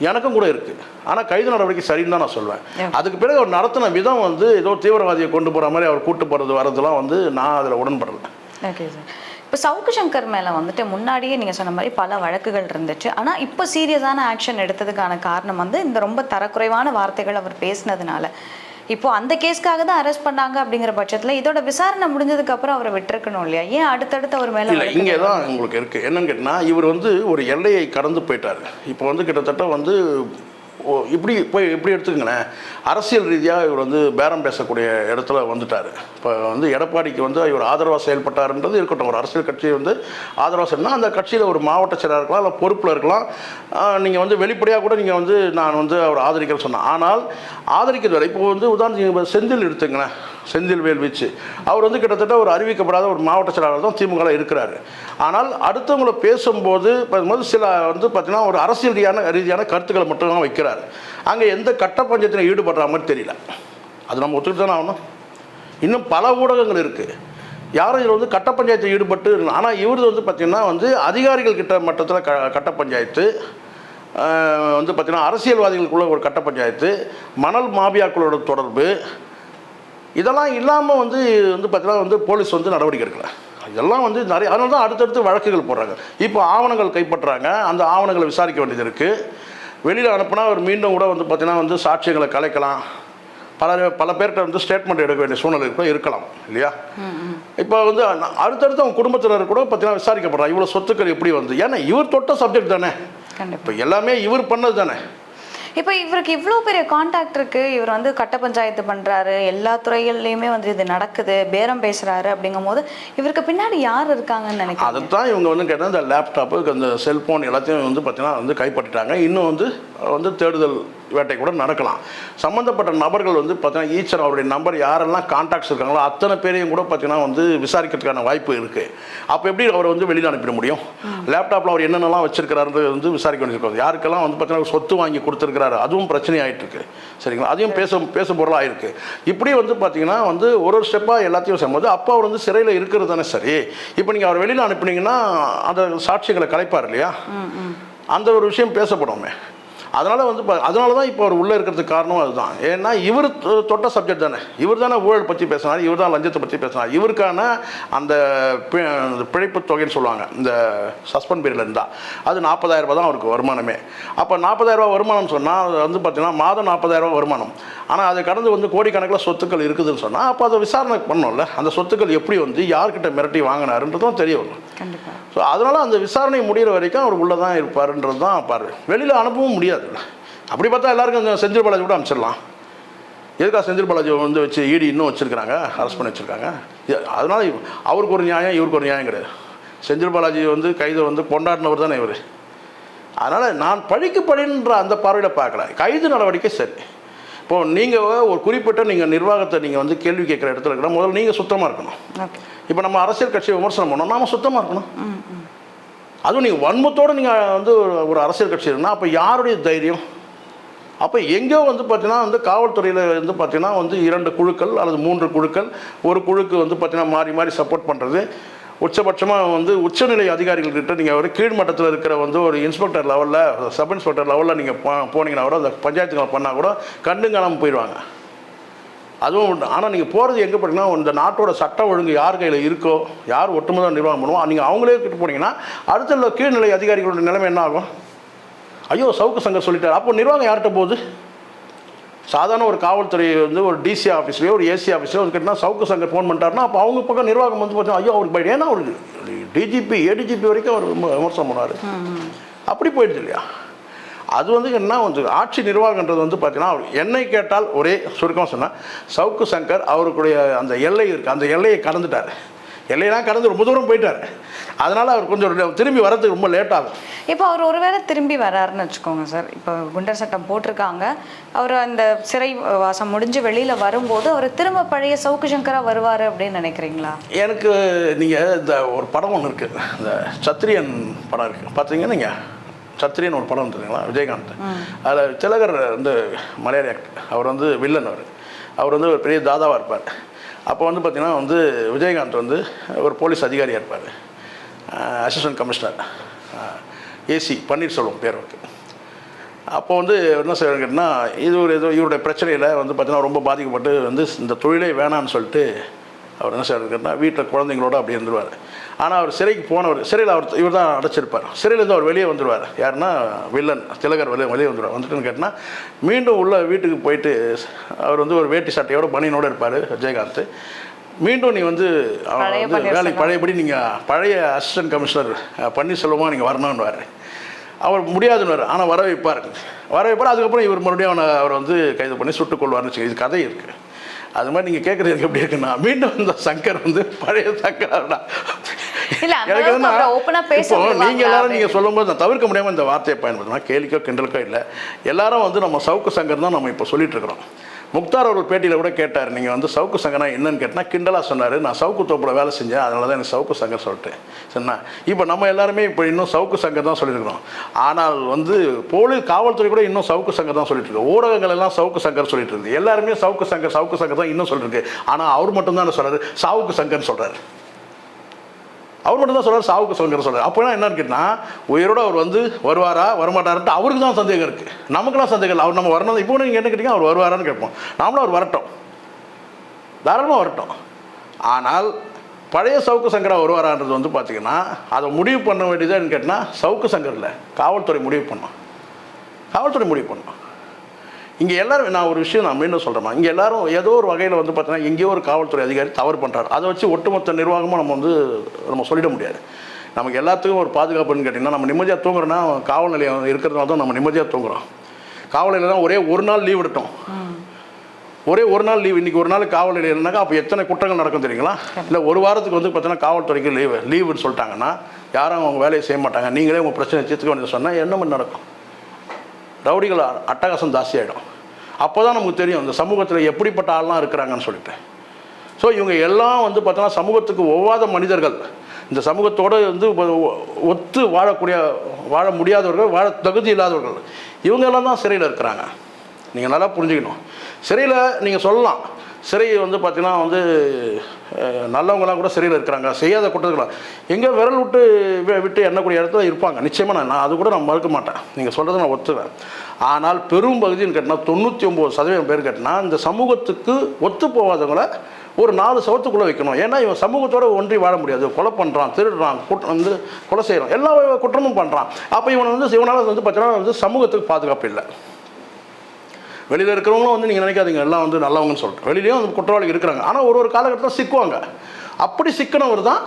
எனக்கும் கூட இருக்குது. ஆனால் கைது நடவடிக்கை சரின்னு தான் நான் சொல்வேன். அதுக்கு பிறகு அவர் நடத்தின விதம் வந்து ஏதோ தீவிரவாதியை கொண்டு போகிற மாதிரி அவர் கூட்டு போகிறது வரதுலாம் வந்து நான் அதில் உடன்படலை. ஓகே சார், இப்போ சவுக்கு சங்கர் மேலே வந்துட்டு முன்னாடியே நீங்கள் சொன்ன மாதிரி பல வழக்குகள் இருந்துச்சு. ஆனால் இப்போ சீரியஸான ஆக்ஷன் எடுத்ததுக்கான காரணம் வந்து இந்த ரொம்ப தரக்குறைவான வார்த்தைகள் அவர் பேசினதுனால. இப்போ அந்த கேஸ்க்காக தான் அரெஸ்ட் பண்ணாங்க. அப்படிங்கிற பட்சத்தில் இதோட விசாரணை முடிஞ்சதுக்கப்புறம் அவரை விட்டுருக்கணும் இல்லையா? ஏன் அடுத்தடுத்து அவர் மேலே? இல்லை, இங்கே தான் உங்களுக்கு இருக்குது. என்னன்னு கேட்டால் இவர் வந்து ஒரு எல்லையை கடந்து போயிட்டார். இப்போ வந்து கிட்டத்தட்ட வந்து இப்படி எடுத்துக்கங்களேன், அரசியல் ரீதியாக இவர் வந்து பேரம் பேசக்கூடிய இடத்துல வந்துட்டார். இப்போ வந்து எடப்பாடிக்கு வந்து இவர் ஆதரவாக செயல்பட்டார்ன்றது இருக்கட்டும். ஒரு அரசியல் கட்சியை வந்து ஆதரவாக சொன்னால் அந்த கட்சியில் ஒரு மாவட்ட செயலாளர் இருக்கலாம், இல்லை பொறுப்பில் இருக்கலாம். நீங்கள் வந்து வெளிப்படையாக கூட நீங்கள் வந்து நான் வந்து அவர் ஆதரிக்கிறேன்னு சொன்னேன். ஆனால் ஆதரிக்கிறது வரை இப்போ வந்து உதாரணத்துக்கு செந்தில் எடுத்துங்களேன், செந்தில் வேல்வீச்சு அவர் வந்து கிட்டத்தட்ட ஒரு அறிவிக்கப்படாத ஒரு மாவட்ட செயலாளர் தான் திமுகவில் இருக்கிறாரு. ஆனால் அடுத்தவங்களை பேசும்போது சில வந்து பார்த்தீங்கன்னா ஒரு அரசியல் ரீதியான கருத்துக்களை மட்டும் தான் வைக்கிறார். அங்கே எந்த கட்ட பஞ்சாயத்தில் ஈடுபடுற மாதிரி தெரியல. அது நம்ம ஒத்துக்கிட்டு தானே ஆகணும். இன்னும் பல ஊடகங்கள் இருக்குது, யாரும் இதில் வந்து கட்ட பஞ்சாயத்தில் ஈடுபட்டு. ஆனால் இவர் வந்து பார்த்திங்கன்னா வந்து அதிகாரிகள் கிட்ட மட்டத்தில் கட்ட பஞ்சாயத்து, வந்து பார்த்திங்கன்னா அரசியல்வாதிகளுக்குள்ள ஒரு கட்ட பஞ்சாயத்து, மணல் மாபியாக்களோட தொடர்பு, இதெல்லாம் இல்லாமல் வந்து பார்த்தீங்கன்னா வந்து போலீஸ் வந்து நடவடிக்கை எடுக்கல. இதெல்லாம் வந்து நிறைய, அதனால தான் அடுத்தடுத்து வழக்குகள் போடுறாங்க. இப்போ ஆவணங்கள் கைப்பற்றுறாங்க, அந்த ஆவணங்களை விசாரிக்க வேண்டியது இருக்குது. வெளியில் அனுப்புனா அவர் மீண்டும் கூட வந்து பார்த்தீங்கன்னா வந்து சாட்சியங்களை கலைக்கலாம், பல பேர்கிட்ட வந்து ஸ்டேட்மெண்ட் எடுக்க வேண்டிய சூழ்நிலை கூட இருக்கலாம் இல்லையா? இப்போ வந்து அடுத்தடுத்து அவங்க குடும்பத்தினர் கூட பார்த்தீங்கன்னா விசாரிக்கப்படுறாங்க, இவ்வளோ சொத்துக்கள் எப்படி வந்து, ஏன்னா இவர் தொட்ட சப்ஜெக்ட் தானே, இப்போ எல்லாமே இவர் பண்ணது தானே. இப்போ இவருக்கு இவ்வளோ பெரிய கான்டாக்ட் இருக்குது, இவர் வந்து கட்ட பஞ்சாயத்து பண்ணுறாரு, எல்லா துறைகள்லையுமே வந்து இது நடக்குது, பேரம் பேசுகிறாரு. அப்படிங்கும் போது இவருக்கு பின்னாடி யார் இருக்காங்கன்னு நினைக்கிறேன். அதுதான் இவங்க வந்து கேட்டால் இந்த லேப்டாப்பு, அந்த செல்ஃபோன் எல்லாத்தையும் வந்து பார்த்தீங்கன்னா வந்து கைப்பற்றிட்டாங்க. இன்னும் வந்து தேடுதல் வேட்டை கூட நடக்கலாம். சம்மந்தப்பட்ட நபர்கள் வந்து பார்த்தீங்கன்னா ஈச்சர் அவருடைய நம்பர் யாரெல்லாம் கான்டாக்ட்ஸ் இருக்காங்களோ அத்தனை பேரையும் கூட பார்த்தீங்கன்னா வந்து விசாரிக்கிறதுக்கான வாய்ப்பு இருக்குது. அப்போ எப்படி அவரை வந்து வெளியில் அனுப்பிட முடியும்? லேப்டாப்பில் அவர் என்னென்னலாம் வச்சிருக்கிறாரு வந்து விசாரிக்க வேண்டியிருக்காங்க. யாருக்கெல்லாம் வந்து பார்த்தீங்கன்னா சொத்து வாங்கி கொடுத்துருக்கிறாரு, அதுவும் பிரச்சனை ஆகிட்டு இருக்கு சரிங்களா, அதையும் பேச பொருளாக இருக்குது. இப்படி வந்து பார்த்தீங்கன்னா வந்து ஒரு ஸ்டெப்பாக எல்லாத்தையும் செய்யும்போது அப்போ அவர் வந்து சிறையில் இருக்கிறது தானே சரி. இப்போ நீங்கள் அவர் வெளியில் அனுப்புனீங்கன்னா அந்த சாட்சியங்களை கலைப்பார் இல்லையா, அந்த ஒரு விஷயம் பேசப்படுமே. அதனால் வந்து அதனால தான் இப்போ அவர் உள்ளே இருக்கிறதுக்கு காரணம் அதுதான். ஏன்னா இவர் தொட்ட சப்ஜெக்ட் தானே, இவர் தானே ஊழல் பற்றி பேசினார், இவர் தான் லஞ்சத்தை பற்றி பேசினார். இவருக்கான அந்த பிழைப்பு தொகைன்னு சொல்லுவாங்க, இந்த சஸ்பெண்ட் பீரியடில் இருந்தால் அது 40,000 ரூபா தான் அவருக்கு வருமானமே. அப்போ 40,000 ரூபா வருமானம் சொன்னால் அது வந்து பார்த்திங்கன்னா மாதம் 40,000 ரூபா வருமானம். ஆனால் அதை கடந்து வந்து கோடிக்கணக்கில் சொத்துக்கள் இருக்குதுன்னு சொன்னால் அப்போ அதை விசாரணை பண்ணணும்ல, அந்த சொத்துக்கள் எப்படி வந்து யார்கிட்ட மிரட்டி வாங்கினாருன்றதும் தெரிய வரும். கண்டிப்பாக. ஸோ அதனால் அந்த விசாரணை முடிகிற வரைக்கும் அவர் உள்ளே தான் இருப்பாருன்றது தான் பாரு, வெளியில் அனுப்பவும் முடியாது. அப்படி பார்த்தா எல்லாருக்கும் அந்த செந்தில் பாலாஜி கூட அனுப்பிச்சிடலாம். எதுக்காக செந்தில் பாலாஜி வந்து வச்சு இடி இன்னும் வச்சுருக்கிறாங்க, அரெஸ்ட் பண்ணி வச்சுருக்காங்க. அதனால் அவருக்கு ஒரு நியாயம், இவருக்கு ஒரு நியாயம் கிடையாது. செந்தில் பாலாஜி வந்து கைதை வந்து கொண்டாடினவர் தானே இவர். அதனால் நான் பழிக்கு பழின்ற அந்த பார்வையில் பார்க்கல. கைது நடவடிக்கை சரி. இப்போது நீங்கள் ஒரு குறிப்பிட்ட நீங்கள் நிர்வாகத்தை நீங்கள் வந்து கேள்வி கேட்குற இடத்துல இருக்கிற முதல்ல நீங்கள் சுத்தமாக இருக்கணும். இப்போ நம்ம அரசியல் கட்சியை விமர்சனம் பண்ணோம், நாம் சுத்தமாக இருக்கணும். அதுவும் நீங்கள் வன்மத்தோடு நீங்கள் வந்து ஒரு அரசியல் கட்சி இருக்குன்னா அப்போ யாருடைய தைரியம்? அப்போ எங்கேயோ வந்து பார்த்தீங்கன்னா வந்து காவல்துறையில் வந்து பார்த்தீங்கன்னா வந்து 2 குழுக்கள் அல்லது 3 குழுக்கள், ஒரு குழுக்கு வந்து பார்த்தீங்கன்னா மாறி மாறி சப்போர்ட் பண்ணுறது. உச்சபட்சமாக வந்து உச்சநிலை அதிகாரிகள்கிட்ட நீங்கள் ஒரு கீழ்மட்டத்தில் இருக்கிற வந்து ஒரு இன்ஸ்பெக்டர் லெவலில், சப் இன்ஸ்பெக்டர் லெவலில் நீங்கள் போனீங்கன்னா கூட அந்த பஞ்சாயத்துகளை பண்ணால் கூட கண்டு காணாமல் போயிடுவாங்க. அதுவும் உண்டு. ஆனால் நீங்கள் போகிறது எங்கே போனீங்கன்னா இந்த நாட்டோட சட்ட ஒழுங்கு யார் கையில் இருக்கோ, யார் ஒட்டுமொத்த நிர்வாகம் பண்ணுவோம், நீங்கள் அவங்களே கிட்ட போனீங்கன்னா அடுத்த கீழ்நிலை அதிகாரிகளோட நிலைமை என்ன ஆகும்? ஐயோ சவுக்கு சங்கர் சொல்லிட்டார், அப்போ நிர்வாகம் யார்கிட்ட போகுது? சாதாரண ஒரு காவல்துறை வந்து ஒரு டிசி ஆஃபீஸ்லேயோ ஒரு ஏசி ஆஃபீஸ்லேயோ வந்து கேட்டால் சவுக்கு சங்கர் ஃபோன் பண்ணிட்டாருன்னா அப்போ அவங்க பக்கம் நிர்வாகம் வந்து பார்த்தீங்கன்னா ஐயோ அவருக்கு பயம். ஏன்னா அவருக்கு டிஜிபி ஏடிஜிபி வரைக்கும் அவர் விமர்சனம் பண்ணார். அப்படி போயிடுது இல்லையா? அது வந்து என்ன வந்து ஆட்சி நிர்வாகன்றது வந்து பார்த்தீங்கன்னா அவர் என்னை கேட்டால் ஒரே சுருக்கமாக சொன்னால் சவுக்கு சங்கர் அவருக்குடைய அந்த எல்லை இருக்குது, அந்த எல்லையை கடந்துட்டார். எல்லையெல்லாம் கடந்து ரொம்ப தூரம் போயிட்டார். அதனால் அவர் கொஞ்சம் திரும்பி வரதுக்கு ரொம்ப லேட் ஆகும். இப்போ அவர் ஒருவேளை திரும்பி வராருன்னு வச்சுக்கோங்க சார், இப்போ குண்டர் சட்டம் போட்டிருக்காங்க, அவர் அந்த சிறை வாசம் முடிஞ்சு வெளியில் வரும்போது அவர் திரும்ப பழைய சவுக்கு சங்கரா வருவார் அப்படின்னு நினைக்கிறீங்களா? எனக்கு நீங்கள் இந்த ஒரு படம் ஒன்று இருக்குது, இந்த சத்திரியன் படம் இருக்குது பார்த்தீங்கன்னா, நீங்கள் சத்திரியன் ஒரு படம் வந்துருங்களா விஜயகாந்த், அதில் திலகர் வந்து மலையாளி ஆக்டர், அவர் வந்து வில்லன், அவர் வந்து ஒரு பெரிய தாதாவாக இருப்பார். அப்போ வந்து பார்த்திங்கன்னா வந்து விஜயகாந்த் வந்து ஒரு போலீஸ் அதிகாரியாக இருப்பார், அசிஸ்டன்ட் கமிஷனர், ஏசி பன்னீர்செல்வம் பேர் இருக்குது. அப்போ வந்து என்ன செய்வாங்கன்னா இது ஒரு ஏதோ இவருடைய பிரச்சனையில் வந்து பார்த்திங்கன்னா ரொம்ப பாதிக்கப்பட்டு வந்து இந்த தொழிலே வேணான்னு சொல்லிட்டு அவர் என்ன செய்வாருன்னா வீட்டில் குழந்தைங்களோட அப்படி இருந்துருவார். ஆனால் அவர் சிறைக்கு போனவர், சிறையில் இவர் தான் அடைச்சிருப்பார். சிறையிலேருந்து அவர் வெளியே வந்துடுவார். யாருன்னா வில்லன் திலகர் வெளியே வந்துடுவார். வந்துட்டுன்னு கேட்டால் மீண்டும் உள்ள வீட்டுக்கு போயிட்டு அவர் வந்து ஒரு வேட்டி சட்டையோட பனியனோடு இருப்பார் விஜயகாந்த். மீண்டும் நீ வந்து வேலைக்கு பழையபடி நீங்கள் பழைய அசிஸ்டன்ட் கமிஷனர் பன்னீர்செல்வமாக நீங்கள் வரணும்னுவார். அவர் முடியாதுன்னு, ஆனால் வர வைப்பார். அதுக்கப்புறம் இவர் மறுபடியும் அவர் வந்து கைது பண்ணி சுட்டுக் கொள்வார்னு வச்சுக்கோங்க. இது கதை இருக்குது. அது மாதிரி நீங்கள் கேட்குறது எப்படி இருக்குன்னா மீண்டும் இந்த சங்கர் வந்து பழைய சங்கரா எனக்கு இப்போ நீங்கள் எல்லாரும் நீங்கள் சொல்லும்போது நான் தவிர்க்க முடியாமல் இந்த வார்த்தையை பயன்படுத்தினா கேலிக்கோ கிண்டலுக்கோ இல்லை. எல்லாரும் வந்து நம்ம சவுக்கு சங்கர் தான் நம்ம இப்போ சொல்லிட்டு இருக்கிறோம். முக்தார் ஒரு பேட்டியில் கூட கேட்டார், நீங்கள் வந்து சவுக்கு சங்கர்னா என்னன்னு கேட்டால் கிண்டலாக சொன்னார். நான் சவுக்கு தோப்பில் வேலை செஞ்சேன், அதனால தான் எனக்கு சவுக்கு சங்கர் சொல்லிட்டேன் சொன்னா. இப்போ நம்ம எல்லாருமே இப்போ இன்னும் சவுக்கு சங்கர் தான் சொல்லியிருக்கிறோம். ஆனால் வந்து காவல்துறை கூட இன்னும் சவுக்கு சங்கர் தான் சொல்லிட்டு இருக்கு. ஊடகங்கள் எல்லாம் சவுக்கு சங்கர் சொல்லிட்டு இருக்கு. எல்லாருமே சவுக்கு சங்கர் தான் இன்னும் சொல்லிருக்கு. ஆனால் அவர் மட்டும்தான் சொல்கிறார் சாவுக்கு சங்கர்னு சொல்கிறார். அவர் மட்டும் தான் சொல்கிறார் சாவுக்கு சங்கர் சொல்கிறார். அப்போனா என்னன்னு கேட்டால் உயிரோடு அவர் வந்து வருவாரா வரமாட்டாருன்ட்டு அவருக்கு தான் சந்தேகம் இருக்குது. நமக்குலாம் சந்தேகம் இல்லை. அவர் நம்ம வரணும். இப்போ நீங்கள் என்ன கேட்டீங்க, அவர் வருவாரான்னு கேட்போம். நாமளும் அவர் வரட்டும், தாராளமாக வரட்டும். ஆனால் பழைய சவுக்கு சங்கரா வருவாரான்றது வந்து பார்த்திங்கன்னா அதை முடிவு பண்ண வேண்டியதுன்னு கேட்டால் சவுக்கு சங்கர் இல்லை, காவல்துறை முடிவு பண்ணோம். இங்கே எல்லோரும் நான் ஒரு விஷயம் நான் மீண்டும் சொல்கிறேன், இங்கே எல்லோரும் ஏதோ ஒரு வகையில் வந்து பார்த்தீங்கன்னா எங்கேயோ ஒரு காவல்துறை அதிகாரி தவறு பண்ணுறாரு. அதை வச்சு ஒட்டுமொத்த நிர்வாகமாக நம்ம சொல்லிட முடியாது. நமக்கு எல்லாத்துக்கும் ஒரு பாதுகாப்புன்னு கேட்டிங்கன்னா நம்ம நிம்மதியாக தூங்குறோன்னா காவல் நிலையம் இருக்கிறதுனால தான் நம்ம நிம்மதியாக தூங்குறோம். காவல் நிலையம் ஒரே ஒரு நாள் லீவ் விட்டோம், ஒரே ஒரு நாள் லீவ். இன்றைக்கி ஒரு நாள் காவல் நிலையம் இல்லைனாக்கா அப்போ எத்தனை குற்றங்கள் நடக்கும் தெரியுங்களா? இல்லை ஒரு வாரத்துக்கு வந்து பார்த்தீங்கன்னா காவல்துறைக்கு லீவுன்னு சொல்லிட்டாங்கன்னா யாரும் அவங்க வேலையை செய்ய மாட்டாங்க. நீங்களே உங்கள் பிரச்சனை தீர்த்துக்க வேண்டியது சொன்னால் என்ன மாதிரி நடக்கும்? ரவுடிகள் அட்டகாசம் ஜாஸ்தியாகிடும். அப்போ தான் நமக்கு தெரியும் இந்த சமூகத்தில் எப்படிப்பட்ட ஆள்லாம் இருக்கிறாங்கன்னு சொல்லிட்டு. ஸோ இவங்க எல்லாம் வந்து பார்த்தோன்னா சமூகத்துக்கு ஒவ்வாத மனிதர்கள், இந்த சமூகத்தோடு வந்து ஒத்து வாழ முடியாதவர்கள், வாழ தகுதி இல்லாதவர்கள், இவங்கெல்லாம் தான் சிறையில் இருக்கிறாங்க. நீங்கள் நல்லா புரிஞ்சுக்கணும். சிறையில் நீங்கள் சொல்லலாம், சிறை வந்து பார்த்திங்கன்னா வந்து நல்லவங்களாம் கூட சிறையில் இருக்கிறாங்க, செய்யாத குற்றங்களாம் எங்கே விரல் விட்டு எண்ணக்கூடிய இடத்துல இருப்பாங்க. நிச்சயமாக நான் அது கூட நான் மறுக்க மாட்டேன், நீங்கள் சொல்கிறத நான் ஒத்துவேன். ஆனால் பெரும் பகுதின்னு கேட்டால் 99% பேர் கேட்டால் இந்த சமூகத்துக்கு ஒத்து போகாதவங்களை ஒரு 4 சவத்துக்குள்ளே வைக்கணும். ஏன்னா இவன் சமூகத்தோடு ஒன்றி வாழ முடியாது. கொலை பண்ணுறான், திருடுறான், கொலை செய்கிறான், எல்லா குற்றமும் பண்ணுறான். அப்போ இவனால் வந்து பார்த்தீங்கன்னா வந்து சமூகத்துக்கு பாதுகாப்பு இல்லை. வெளியில் இருக்கிறவங்களும் வந்து நீங்கள் நினைக்காதீங்க எல்லாம் வந்து நல்லவங்கன்னு சொல்லிட்டு, வெளியிலேயும் வந்து குற்றவாளிகள் இருக்கிறாங்க. ஆனால் ஒரு காலகட்டத்தில் சிக்குவாங்க. அப்படி சிக்கனவர் தான்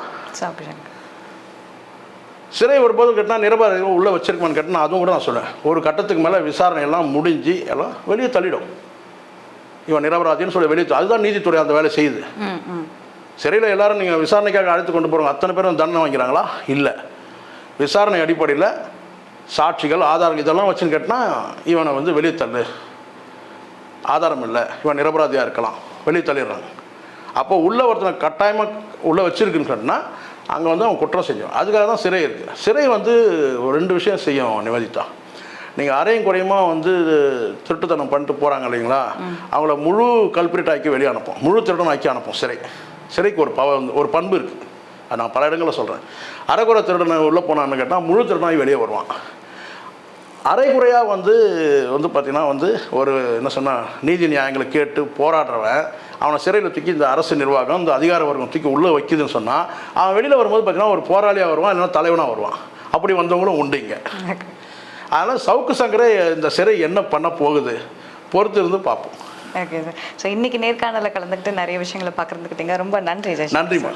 சிறை வரும்போது கேட்டால் நிரபராதிகள் உள்ளே வச்சிருக்கமான்னு கேட்டால் அதுவும் கூட நான் சொல்லுவேன். ஒரு கட்டத்துக்கு மேலே விசாரணை எல்லாம் முடிஞ்சு எல்லாம் வெளியே தள்ளிடும். இவன் நிரபராதின்னு சொல்லி வெளியே, அதுதான் நீதித்துறை அந்த வேலை செய்யுது. சிறையில் எல்லாரும் நீங்கள் விசாரணைக்காக அழைத்து கொண்டு போகிறவங்க அத்தனை பேரும் தண்டனை வாங்கிறாங்களா? இல்லை. விசாரணை அடிப்படையில் சாட்சிகள் ஆதாரங்கள் இதெல்லாம் வச்சுன்னு கேட்டால் இவனை வந்து வெளியே தள்ளு, ஆதாரம் இல்லை, இவன் நிரபராதியாக இருக்கலாம், வெளியே தள்ளிடுறாங்க. அப்போ உள்ள ஒருத்தனை கட்டாயமாக உள்ளே வச்சுருக்குன்னு சொன்னால் அங்கே வந்து அவன் குற்றம் செய்யும். அதுக்காக தான் சிறை இருக்குது. சிறை வந்து ஒரு 2 விஷயம் செய்யும் நிவேதிதா. நீங்கள் அரையும் குறையுமா வந்து திருட்டுத்தனம் பண்ணிட்டு போகிறாங்க இல்லைங்களா, அவங்கள முழு கல்பிரிட் ஆக்கி வெளியே அனுப்போம், முழு திருடன் ஆக்கி அனுப்போம். சிறைக்கு ஒரு பண்பு இருக்குது. அது நான் பல இடங்களில் சொல்கிறேன். அரைக்குறை திருடனை உள்ளே போனான்னு கேட்டால் முழு திருடனாகி வெளியே வருவான். அரைக்குறையாக வந்து பார்த்திங்கன்னா வந்து ஒரு என்ன சொன்னால் நீதி நியாயங்களை கேட்டு போராடுறவன் அவனை சிறையில் தூக்கி இந்த அரசு நிர்வாகம் இந்த அதிகார வர்க்கம் தூக்கி உள்ளே வைக்குதுன்னு சொன்னால் அவன் வெளியில் வரும்போது பார்த்திங்கன்னா ஒரு போராளியாக வருவான், இல்லைன்னா தலைவனாக வருவான். அப்படி வந்தவங்களும் உண்டு இங்கே. அதனால் சவுக்கு சங்கரை இந்த சிறை என்ன பண்ண போகுது பொறுத்து இருந்து பார்ப்போம். Okay sir. ஸோ இன்றைக்கி நேர்காணலில் கலந்துக்கிட்டு நிறைய விஷயங்களை பார்க்குறதுக்கிட்டீங்க. ரொம்ப நன்றி. நன்றிம்மா.